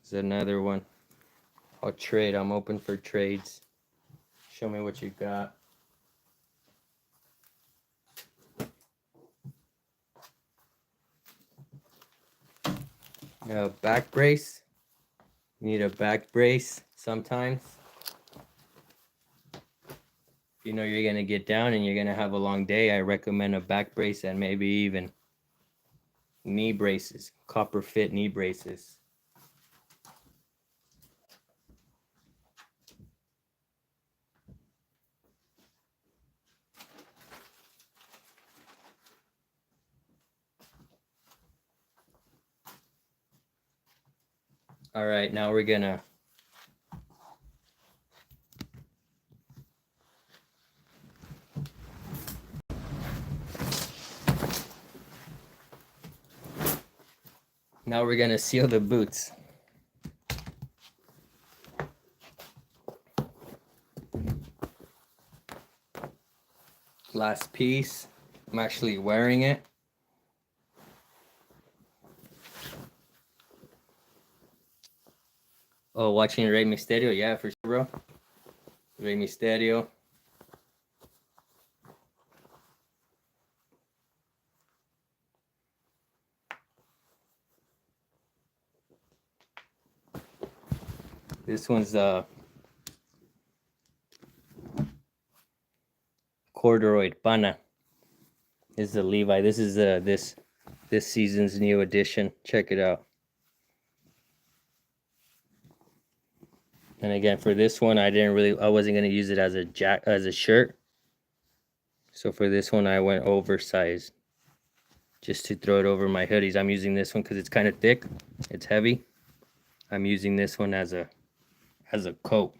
This is another one. I'll trade. I'm open for trades. Show me what you got. Back brace. You need a back brace sometimes. If you know you're going to get down and you're going to have a long day, I recommend a back brace and maybe even knee braces, copper fit knee braces. All right, now we're gonna seal the boots. Last piece. I'm actually wearing it. Oh, watching Rey Mysterio? Yeah, for sure, bro. Rey Mysterio. This one's corduroy pana. This is a Levi. This is this season's new edition. Check it out. And again, for this one, I wasn't gonna use it as a shirt. So for this one, I went oversized, just to throw it over my hoodies. I'm using this one because it's kind of thick. It's heavy. I'm using this one as a coat.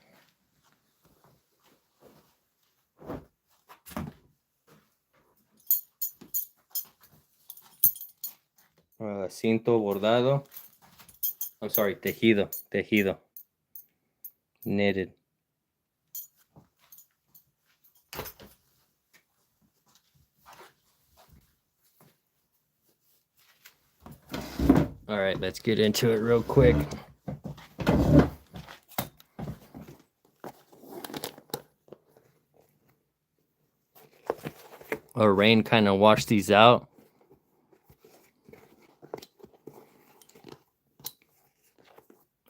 Cinto bordado. I'm sorry, tejido. Knitted. All right, let's get into it real quick. Rain kind of washed these out.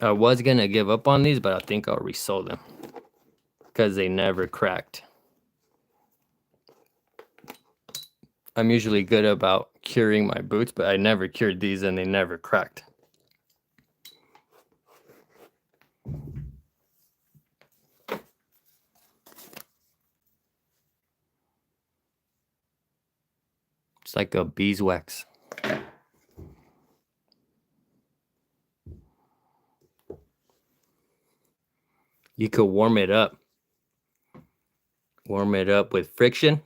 I was gonna give up on these, but I think I'll resell them because they never cracked. I'm usually good about curing my boots, but I never cured these and they never cracked. It's like a beeswax. You could warm it up. Warm it up with friction,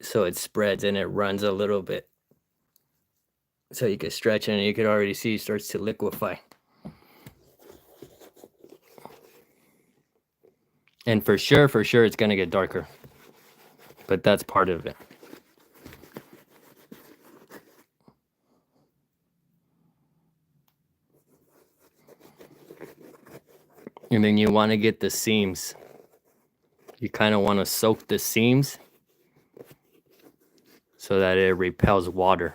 so it spreads and it runs a little bit. So you can stretch it and you could already see it starts to liquefy. And for sure, it's gonna get darker. But that's part of it. And then you want to get the seams. You kind of want to soak the seams so that it repels water.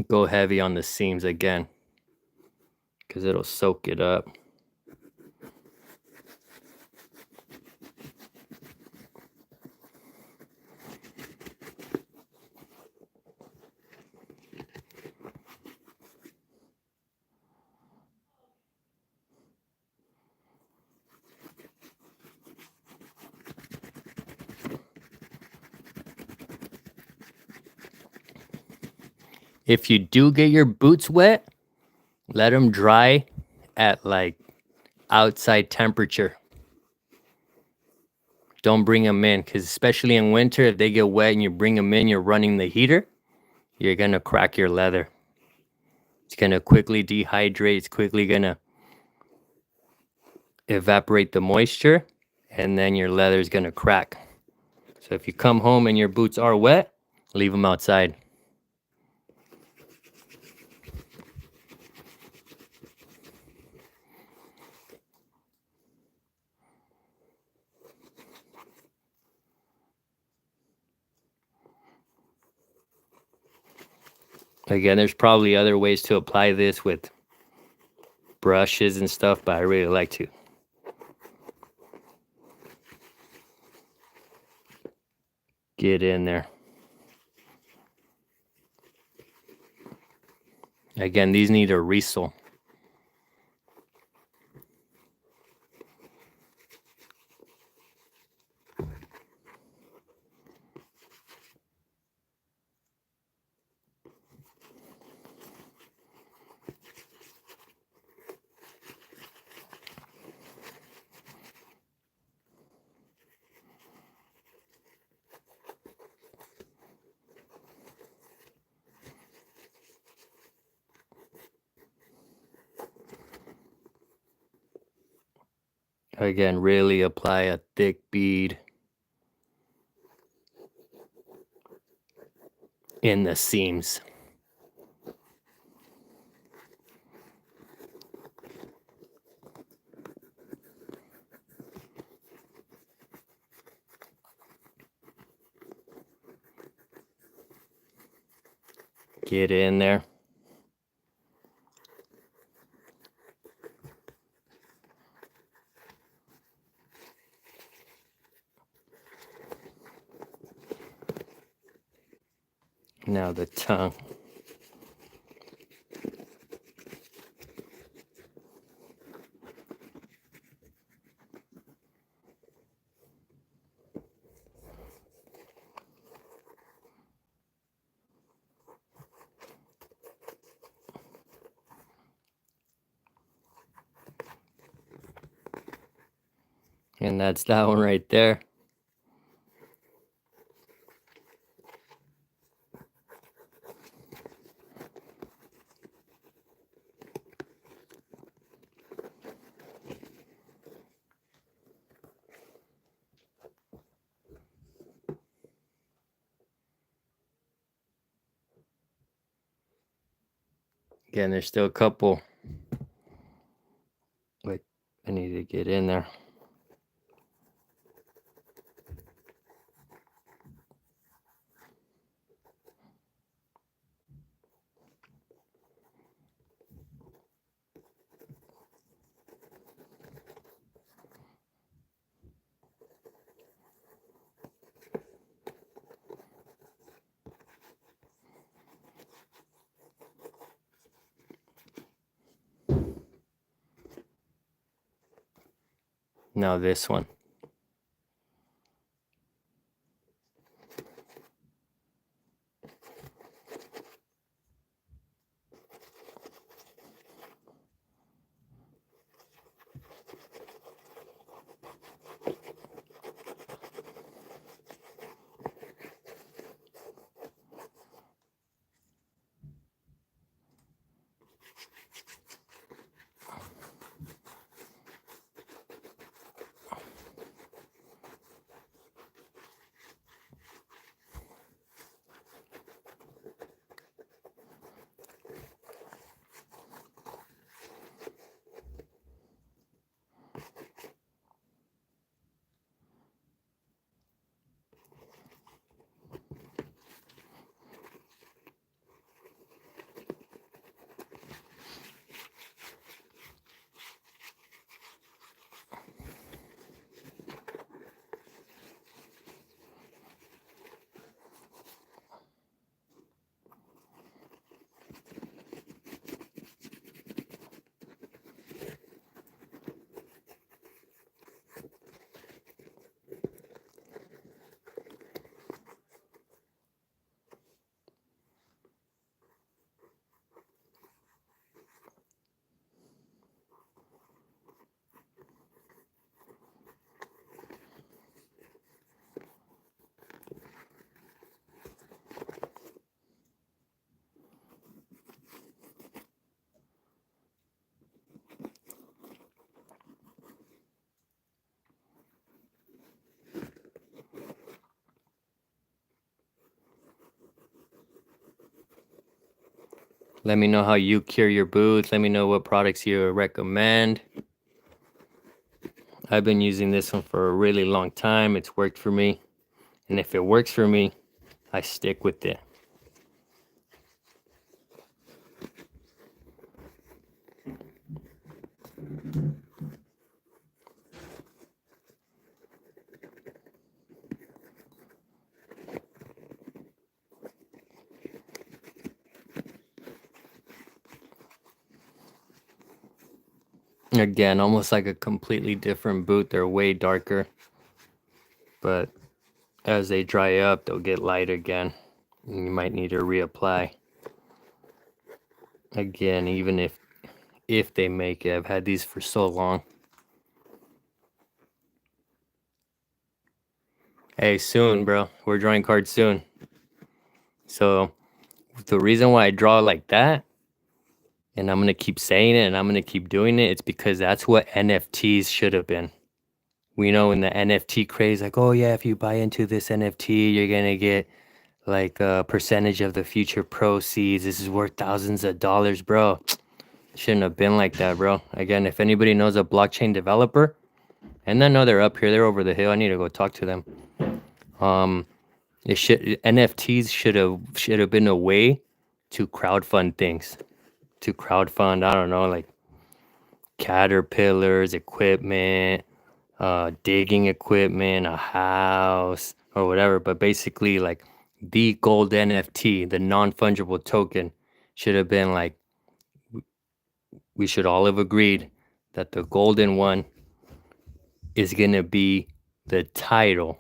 Go heavy on the seams again, because it'll soak it up. If you do get your boots wet, let them dry at like outside temperature. Don't bring them in, because especially in winter, if they get wet and you bring them in, you're running the heater, you're going to crack your leather. It's going to quickly dehydrate. It's quickly going to evaporate the moisture, and then your leather is going to crack. So if you come home and your boots are wet, leave them outside. Again, there's probably other ways to apply this with brushes and stuff, but I really like to get in there. Again, these need a Riesel. Again, really apply a thick bead in the seams. Get in there. Now the tongue. And that's that one right there. Again, there's still a couple. Wait, I need to get in there. Now this one. Let me know how you cure your boots. Let me know what products you recommend. I've been using this one for a really long time. It's worked for me. And if it works for me, I stick with it. Again, almost like a completely different boot. They're way darker. But as they dry up, they'll get light again. And you might need to reapply. Again, even if they make it. I've had these for so long. Hey, soon, bro. We're drawing cards soon. So the reason why I draw like that, and I'm going to keep saying it and I'm going to keep doing it, it's because that's what NFTs should have been. We know in the NFT craze, like, oh yeah, if you buy into this NFT, you're going to get like a percentage of the future proceeds. This is worth thousands of dollars, bro. Shouldn't have been like that, bro. Again, if anybody knows a blockchain developer, and I know they're up here, they're over the hill. I need to go talk to them. NFTs should have been a way to crowdfund things. To crowdfund, I don't know, like caterpillars, equipment, digging equipment, a house, or whatever. But basically, like the gold NFT, the non-fungible token, should have been like, we should all have agreed that the golden one is going to be the title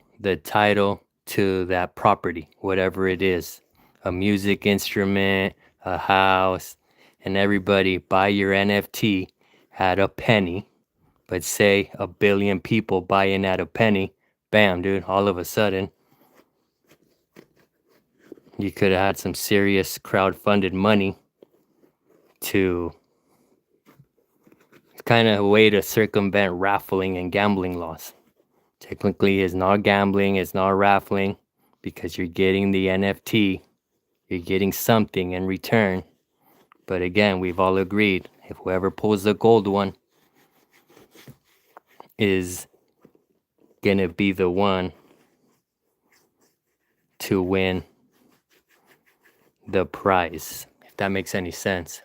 to that property, whatever it is, a music instrument, a house, and everybody buy your NFT at a penny. But say a billion people buying at a penny, bam, dude, all of a sudden, you could have had some serious crowd-funded money to kind of a way to circumvent raffling and gambling laws. Technically, it's not gambling, it's not raffling, because you're getting the NFT, you're getting something in return. But again, we've all agreed, if whoever pulls the gold one is gonna be the one to win the prize, if that makes any sense.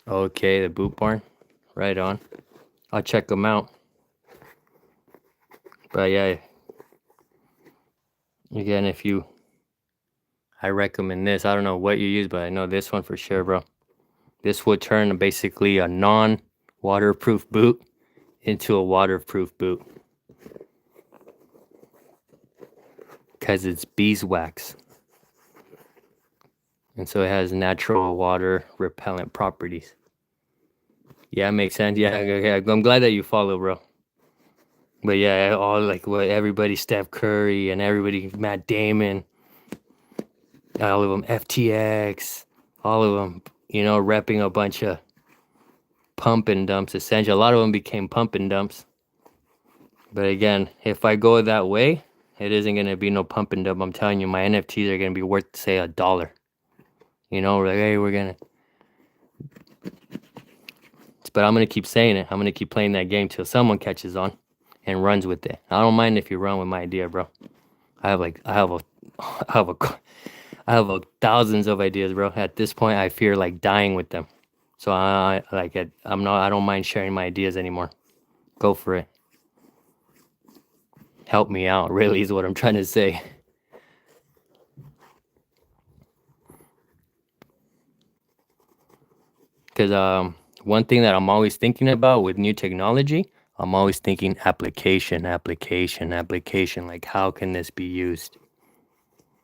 Okay, the Boot Barn, right on. I'll check them out. But yeah, again, I recommend this. I don't know what you use, but I know this one for sure, bro. This will turn basically a non-waterproof boot into a waterproof boot. Because it's beeswax. And so it has natural water repellent properties. Yeah, makes sense. Yeah, okay. I'm glad that you follow, bro. But yeah, all like what everybody, Steph Curry and everybody, Matt Damon, all of them, FTX, all of them, repping a bunch of pump and dumps. Essentially, a lot of them became pump and dumps. But again, if I go that way, it isn't going to be no pump and dump. I'm telling you, my NFTs are going to be worth, say, $1. We're like, hey, we're going to. But I'm going to keep saying it. I'm going to keep playing that game till someone catches on and runs with it. I don't mind if you run with my idea, bro. I have thousands of ideas, bro. At this point, I fear like dying with them. So I don't mind sharing my ideas anymore. Go for it. Help me out, really, is what I'm trying to say. Because one thing that I'm always thinking about with new technology, I'm always thinking application. Like, how can this be used?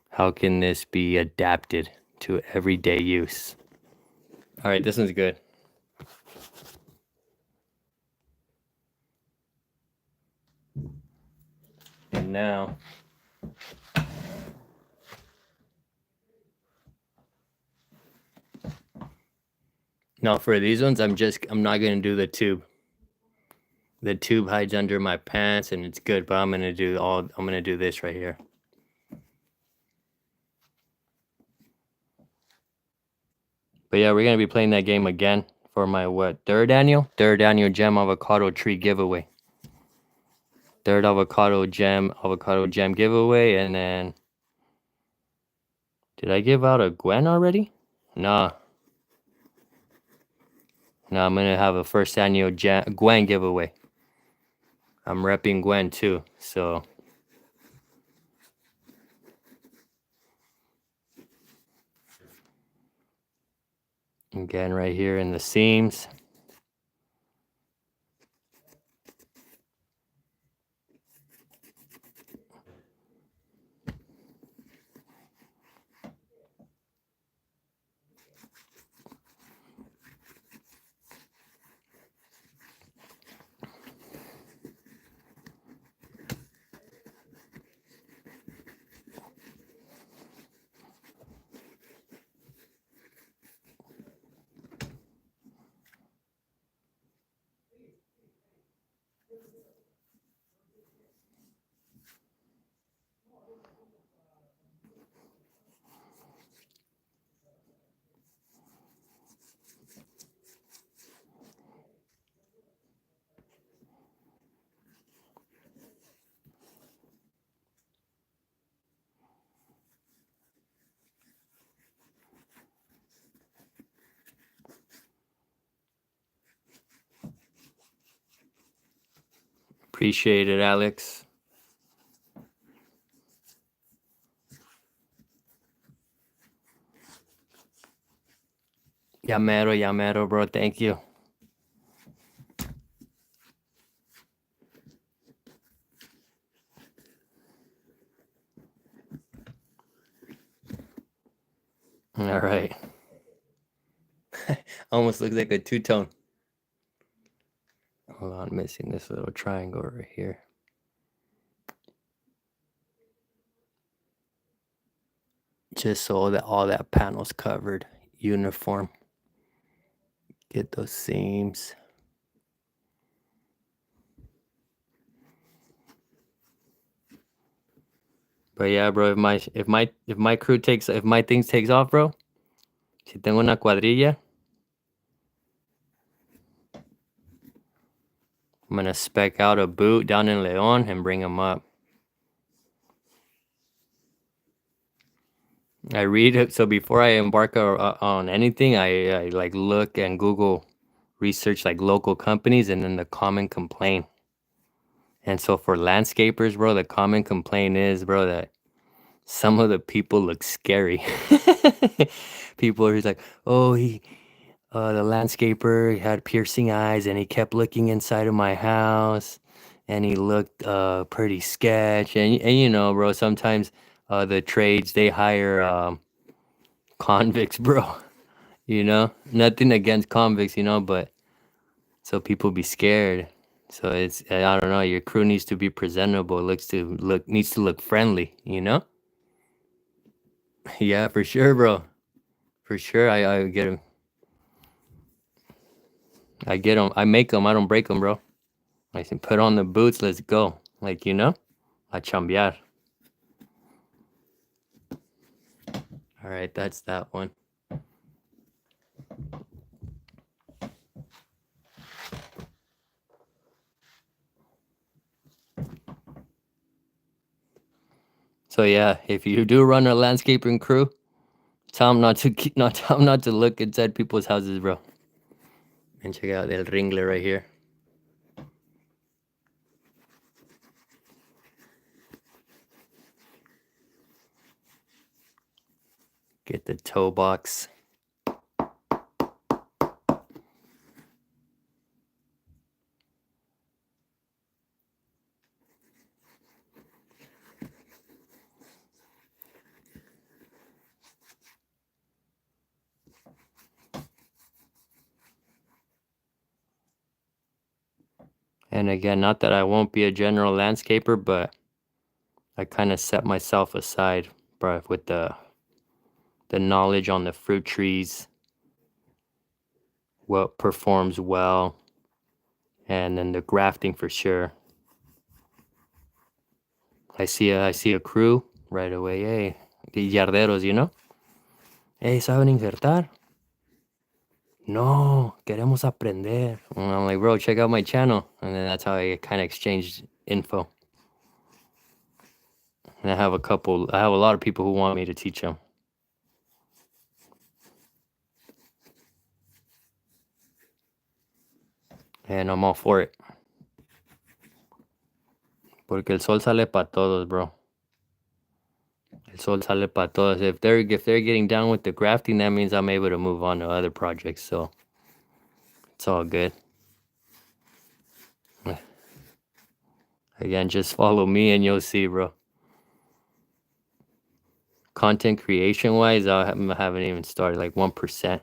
How can this be adapted to everyday use? All right, this one's good. And now, for these ones, I'm not gonna do the tube. The tube hides under my pants and it's good, but I'm gonna do this right here. But yeah, we're gonna be playing that game again for my third annual gem avocado tree giveaway. Third avocado gem giveaway, and then did I give out a Gwen already? Nah. Now I'm gonna have a first annual Gwen giveaway. I'm repping Gwen too, so again right here in the seams. Appreciate it, Alex. Yamero, bro. Thank you. All right. Almost looks like a two-tone. Hold on, missing this little triangle right here. Just so that all that panel's covered, uniform. Get those seams. But yeah, bro, if my crew takes, if my things takes off, bro, si tengo una cuadrilla, I'm gonna spec out a boot down in Leon and bring them up. I read it, so before I embark on anything, I like look and Google research like local companies and then the common complaint. And so for landscapers, bro, the common complaint is, bro, that some of the people look scary. People are just like, oh, the landscaper, he had piercing eyes and he kept looking inside of my house and he looked pretty sketch. And you know, bro, sometimes the trades, they hire convicts, bro. You know, nothing against convicts, you know, but so people be scared. So it's, I don't know, your crew needs to be presentable, needs to look friendly, you know? Yeah, for sure, bro. For sure, I get them. I get them. I make them. I don't break them, bro. I say, put on the boots. Let's go. Like, you know, a chambear. All right, that's that one. So yeah, if you do run a landscaping crew, tell them not to look inside people's houses, bro. And check out El Ringler right here. Get the toe box. And again, not that I won't be a general landscaper, but I kind of set myself aside, bro, with the knowledge on the fruit trees, what performs well, and then the grafting for sure. I see a crew right away. Hey, the yarderos, you know? Hey, ¿saben injertar? No, queremos aprender. And I'm like, bro, check out my channel. And then that's how I kind of exchanged info. And I have a lot of people who want me to teach them. And I'm all for it. Porque el sol sale para todos, bro. El sol sale para todos. If they're getting down with the grafting, that means I'm able to move on to other projects. So it's all good. Again, just follow me and you'll see, bro. Content creation wise, I haven't even started, like 1%.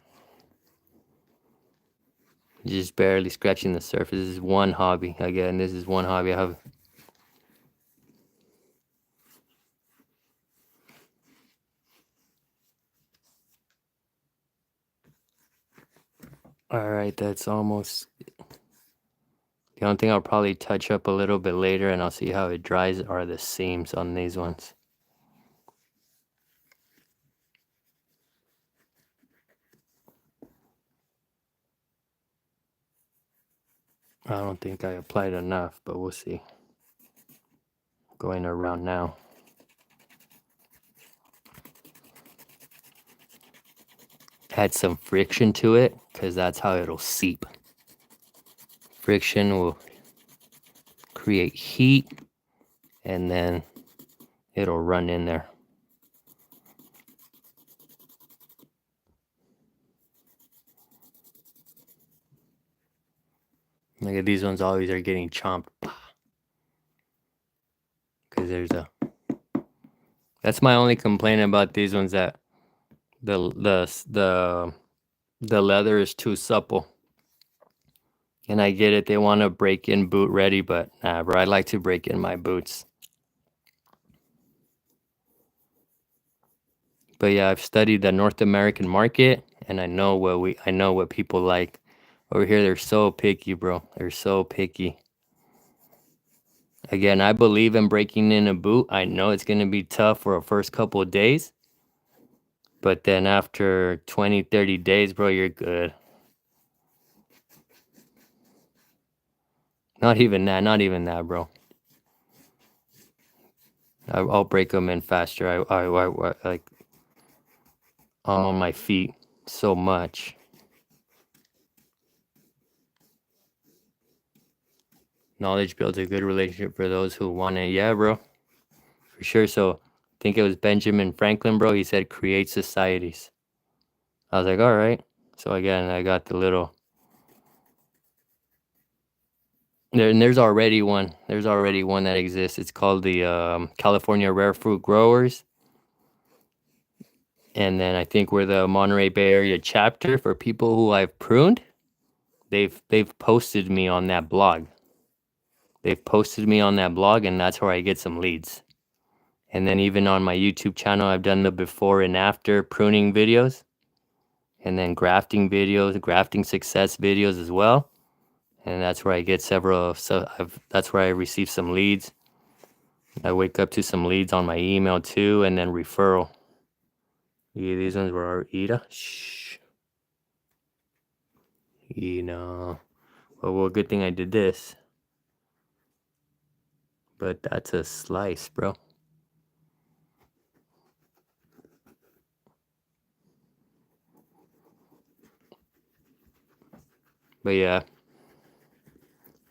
Just barely scratching the surface. This is one hobby. Again, this is one hobby I have. All right, that's almost. The only thing I'll probably touch up a little bit later and I'll see how it dries are the seams on these ones. I don't think I applied enough, but we'll see. Going around now. Add some friction to it because that's how it'll seep. Friction will create heat and then it'll run in there. Look at these ones, always are getting chomped. Because there's a. That's my only complaint about these ones, that the leather is too supple. And I get it, they want to break in boot ready, but nah, bro, I like to break in my boots. But yeah, I've studied the North American market, and I know what people like. Over here, they're so picky, bro. They're so picky. Again, I believe in breaking in a boot. I know it's gonna be tough for the first couple of days, but then after 20, 30 days, bro, you're good. Not even that, bro. I'll break them in faster. I like, I'm on my feet so much. Knowledge builds a good relationship for those who want it. Yeah, bro, for sure. So I think it was Benjamin Franklin, bro. He said, create societies. I was like, all right. So again, I got the little. There's already one. There's already one that exists. It's called the California Rare Fruit Growers. And then I think we're the Monterey Bay Area chapter for people who I've pruned. They've posted me on that blog. They've posted me on that blog, and that's where I get some leads. And then even on my YouTube channel, I've done the before and after pruning videos, and then grafting videos, grafting success videos as well. And that's where I get several. That's where I receive some leads. I wake up to some leads on my email too, and then referral. Yeah, these ones were Ida. Shh. You know. Well, good thing I did this. But that's a slice, bro. But yeah.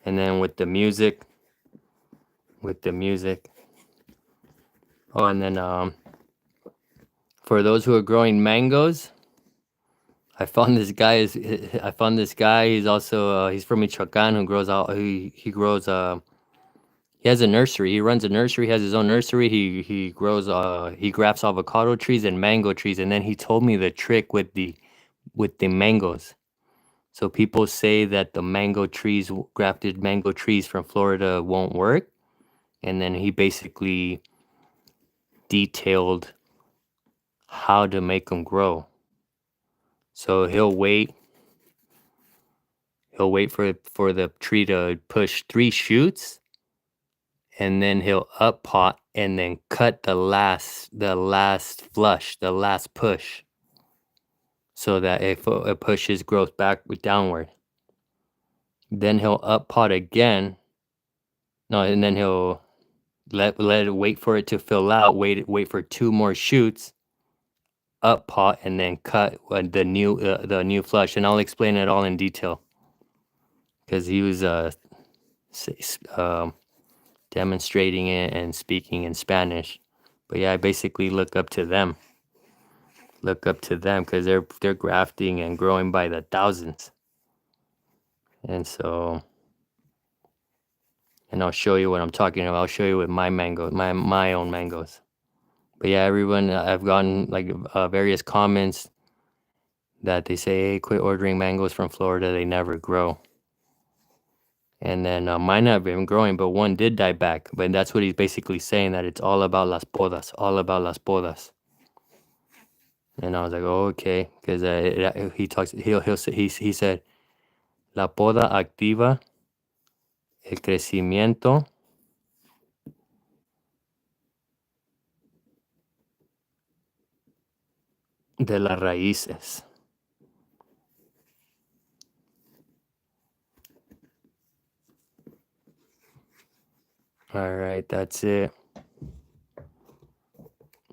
And then with the music. Oh, and then for those who are growing mangoes, I found this guy. He's also he's from Michoacan, who grows out. He grows. He has a nursery. He runs a nursery. He has his own nursery. He grows. He grafts avocado trees and mango trees. And then he told me the trick with the mangoes. So people say that the grafted mango trees from Florida won't work. And then he basically detailed how to make them grow. So he'll wait for the tree to push 3 shoots, and then he'll up pot and then cut the last push. so that it pushes growth back downward. Then he'll up pot again. No, and then he'll let it wait for it to fill out. Wait for 2 more shoots. Up pot and then cut the new flush, and I'll explain it all in detail because he was demonstrating it and speaking in Spanish. But yeah, I basically look up to them because they're grafting and growing by the thousands. And so, and I'll show you what I'm talking about. I'll show you with my mango, my own mangoes. But yeah, everyone, I've gotten like various comments that they say, hey, quit ordering mangoes from Florida. They never grow. And then mine have been growing, but one did die back. But that's what he's basically saying, that it's all about las podas, all about las podas. And I was like, oh, okay, because he said, la poda activa el crecimiento de las raíces. All right, that's it.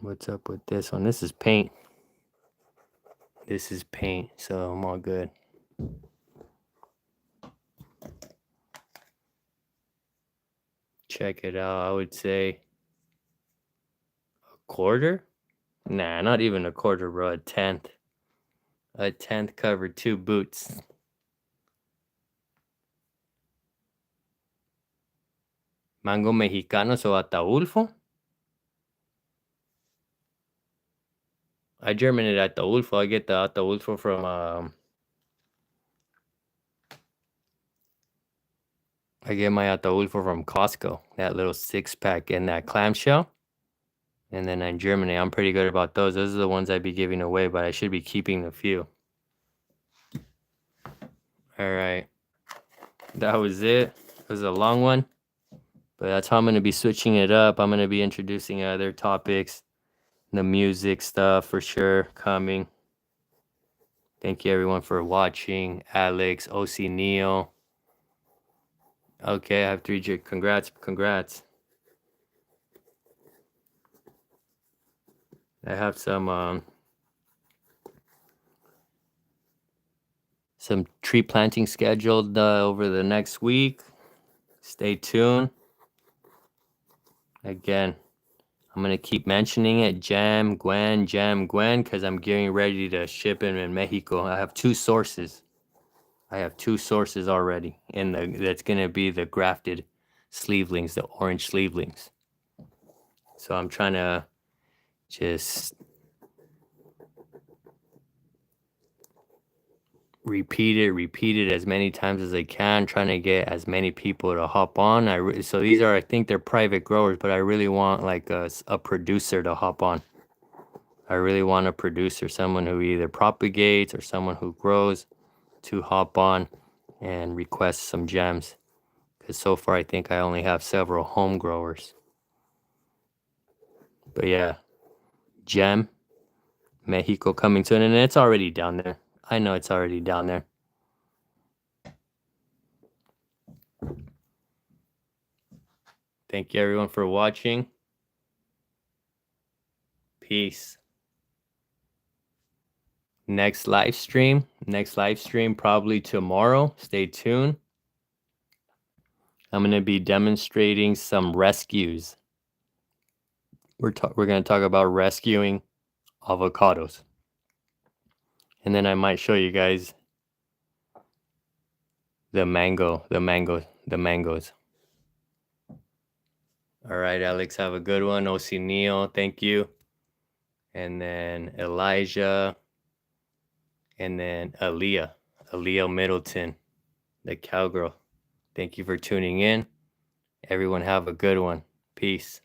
What's up with this one? This is paint. This is paint, so I'm all good. Check it out. I would say a quarter? Nah, not even a quarter, bro. A tenth. A tenth covered 2 boots. Mango Mexicano, so Ataulfo? I germinate Ataulfo. I get the Ataulfo from I get my Ataulfo from Costco. That little 6-pack in that clamshell. And then in Germany, I'm pretty good about those. Those are the ones I'd be giving away, but I should be keeping a few. All right. That was it. It was a long one, but that's how I'm going to be switching it up. I'm going to be introducing other topics, the music stuff for sure coming. Thank you everyone for watching. Alex, OC Neil. Okay, I have 3 J. Congrats. I have some tree planting scheduled over the next week. Stay tuned. Again, I'm going to keep mentioning it. Jam Gwen, because I'm getting ready to ship them in Mexico. I have 2 sources. Already. And that's going to be the grafted sleevelings, the orange sleevelings. So I'm trying to just repeat it as many times as I can, trying to get as many people to hop on. So these are, I think they're private growers, but I really want like a producer to hop on. I really want a producer, someone who either propagates or someone who grows, to hop on and request some gems. Because so far I think I only have several home growers. But yeah, Gem Mexico coming soon, and it's already down there. I know it's already down there. Thank you everyone for watching. Peace. Next live stream probably tomorrow. Stay tuned. I'm going to be demonstrating some rescues. We're going to talk about rescuing avocados. And then I might show you guys the mangoes. All right, Alex, have a good one. OC Neil, thank you. And then Elijah. And then Aaliyah Middleton, the cowgirl. Thank you for tuning in. Everyone have a good one. Peace.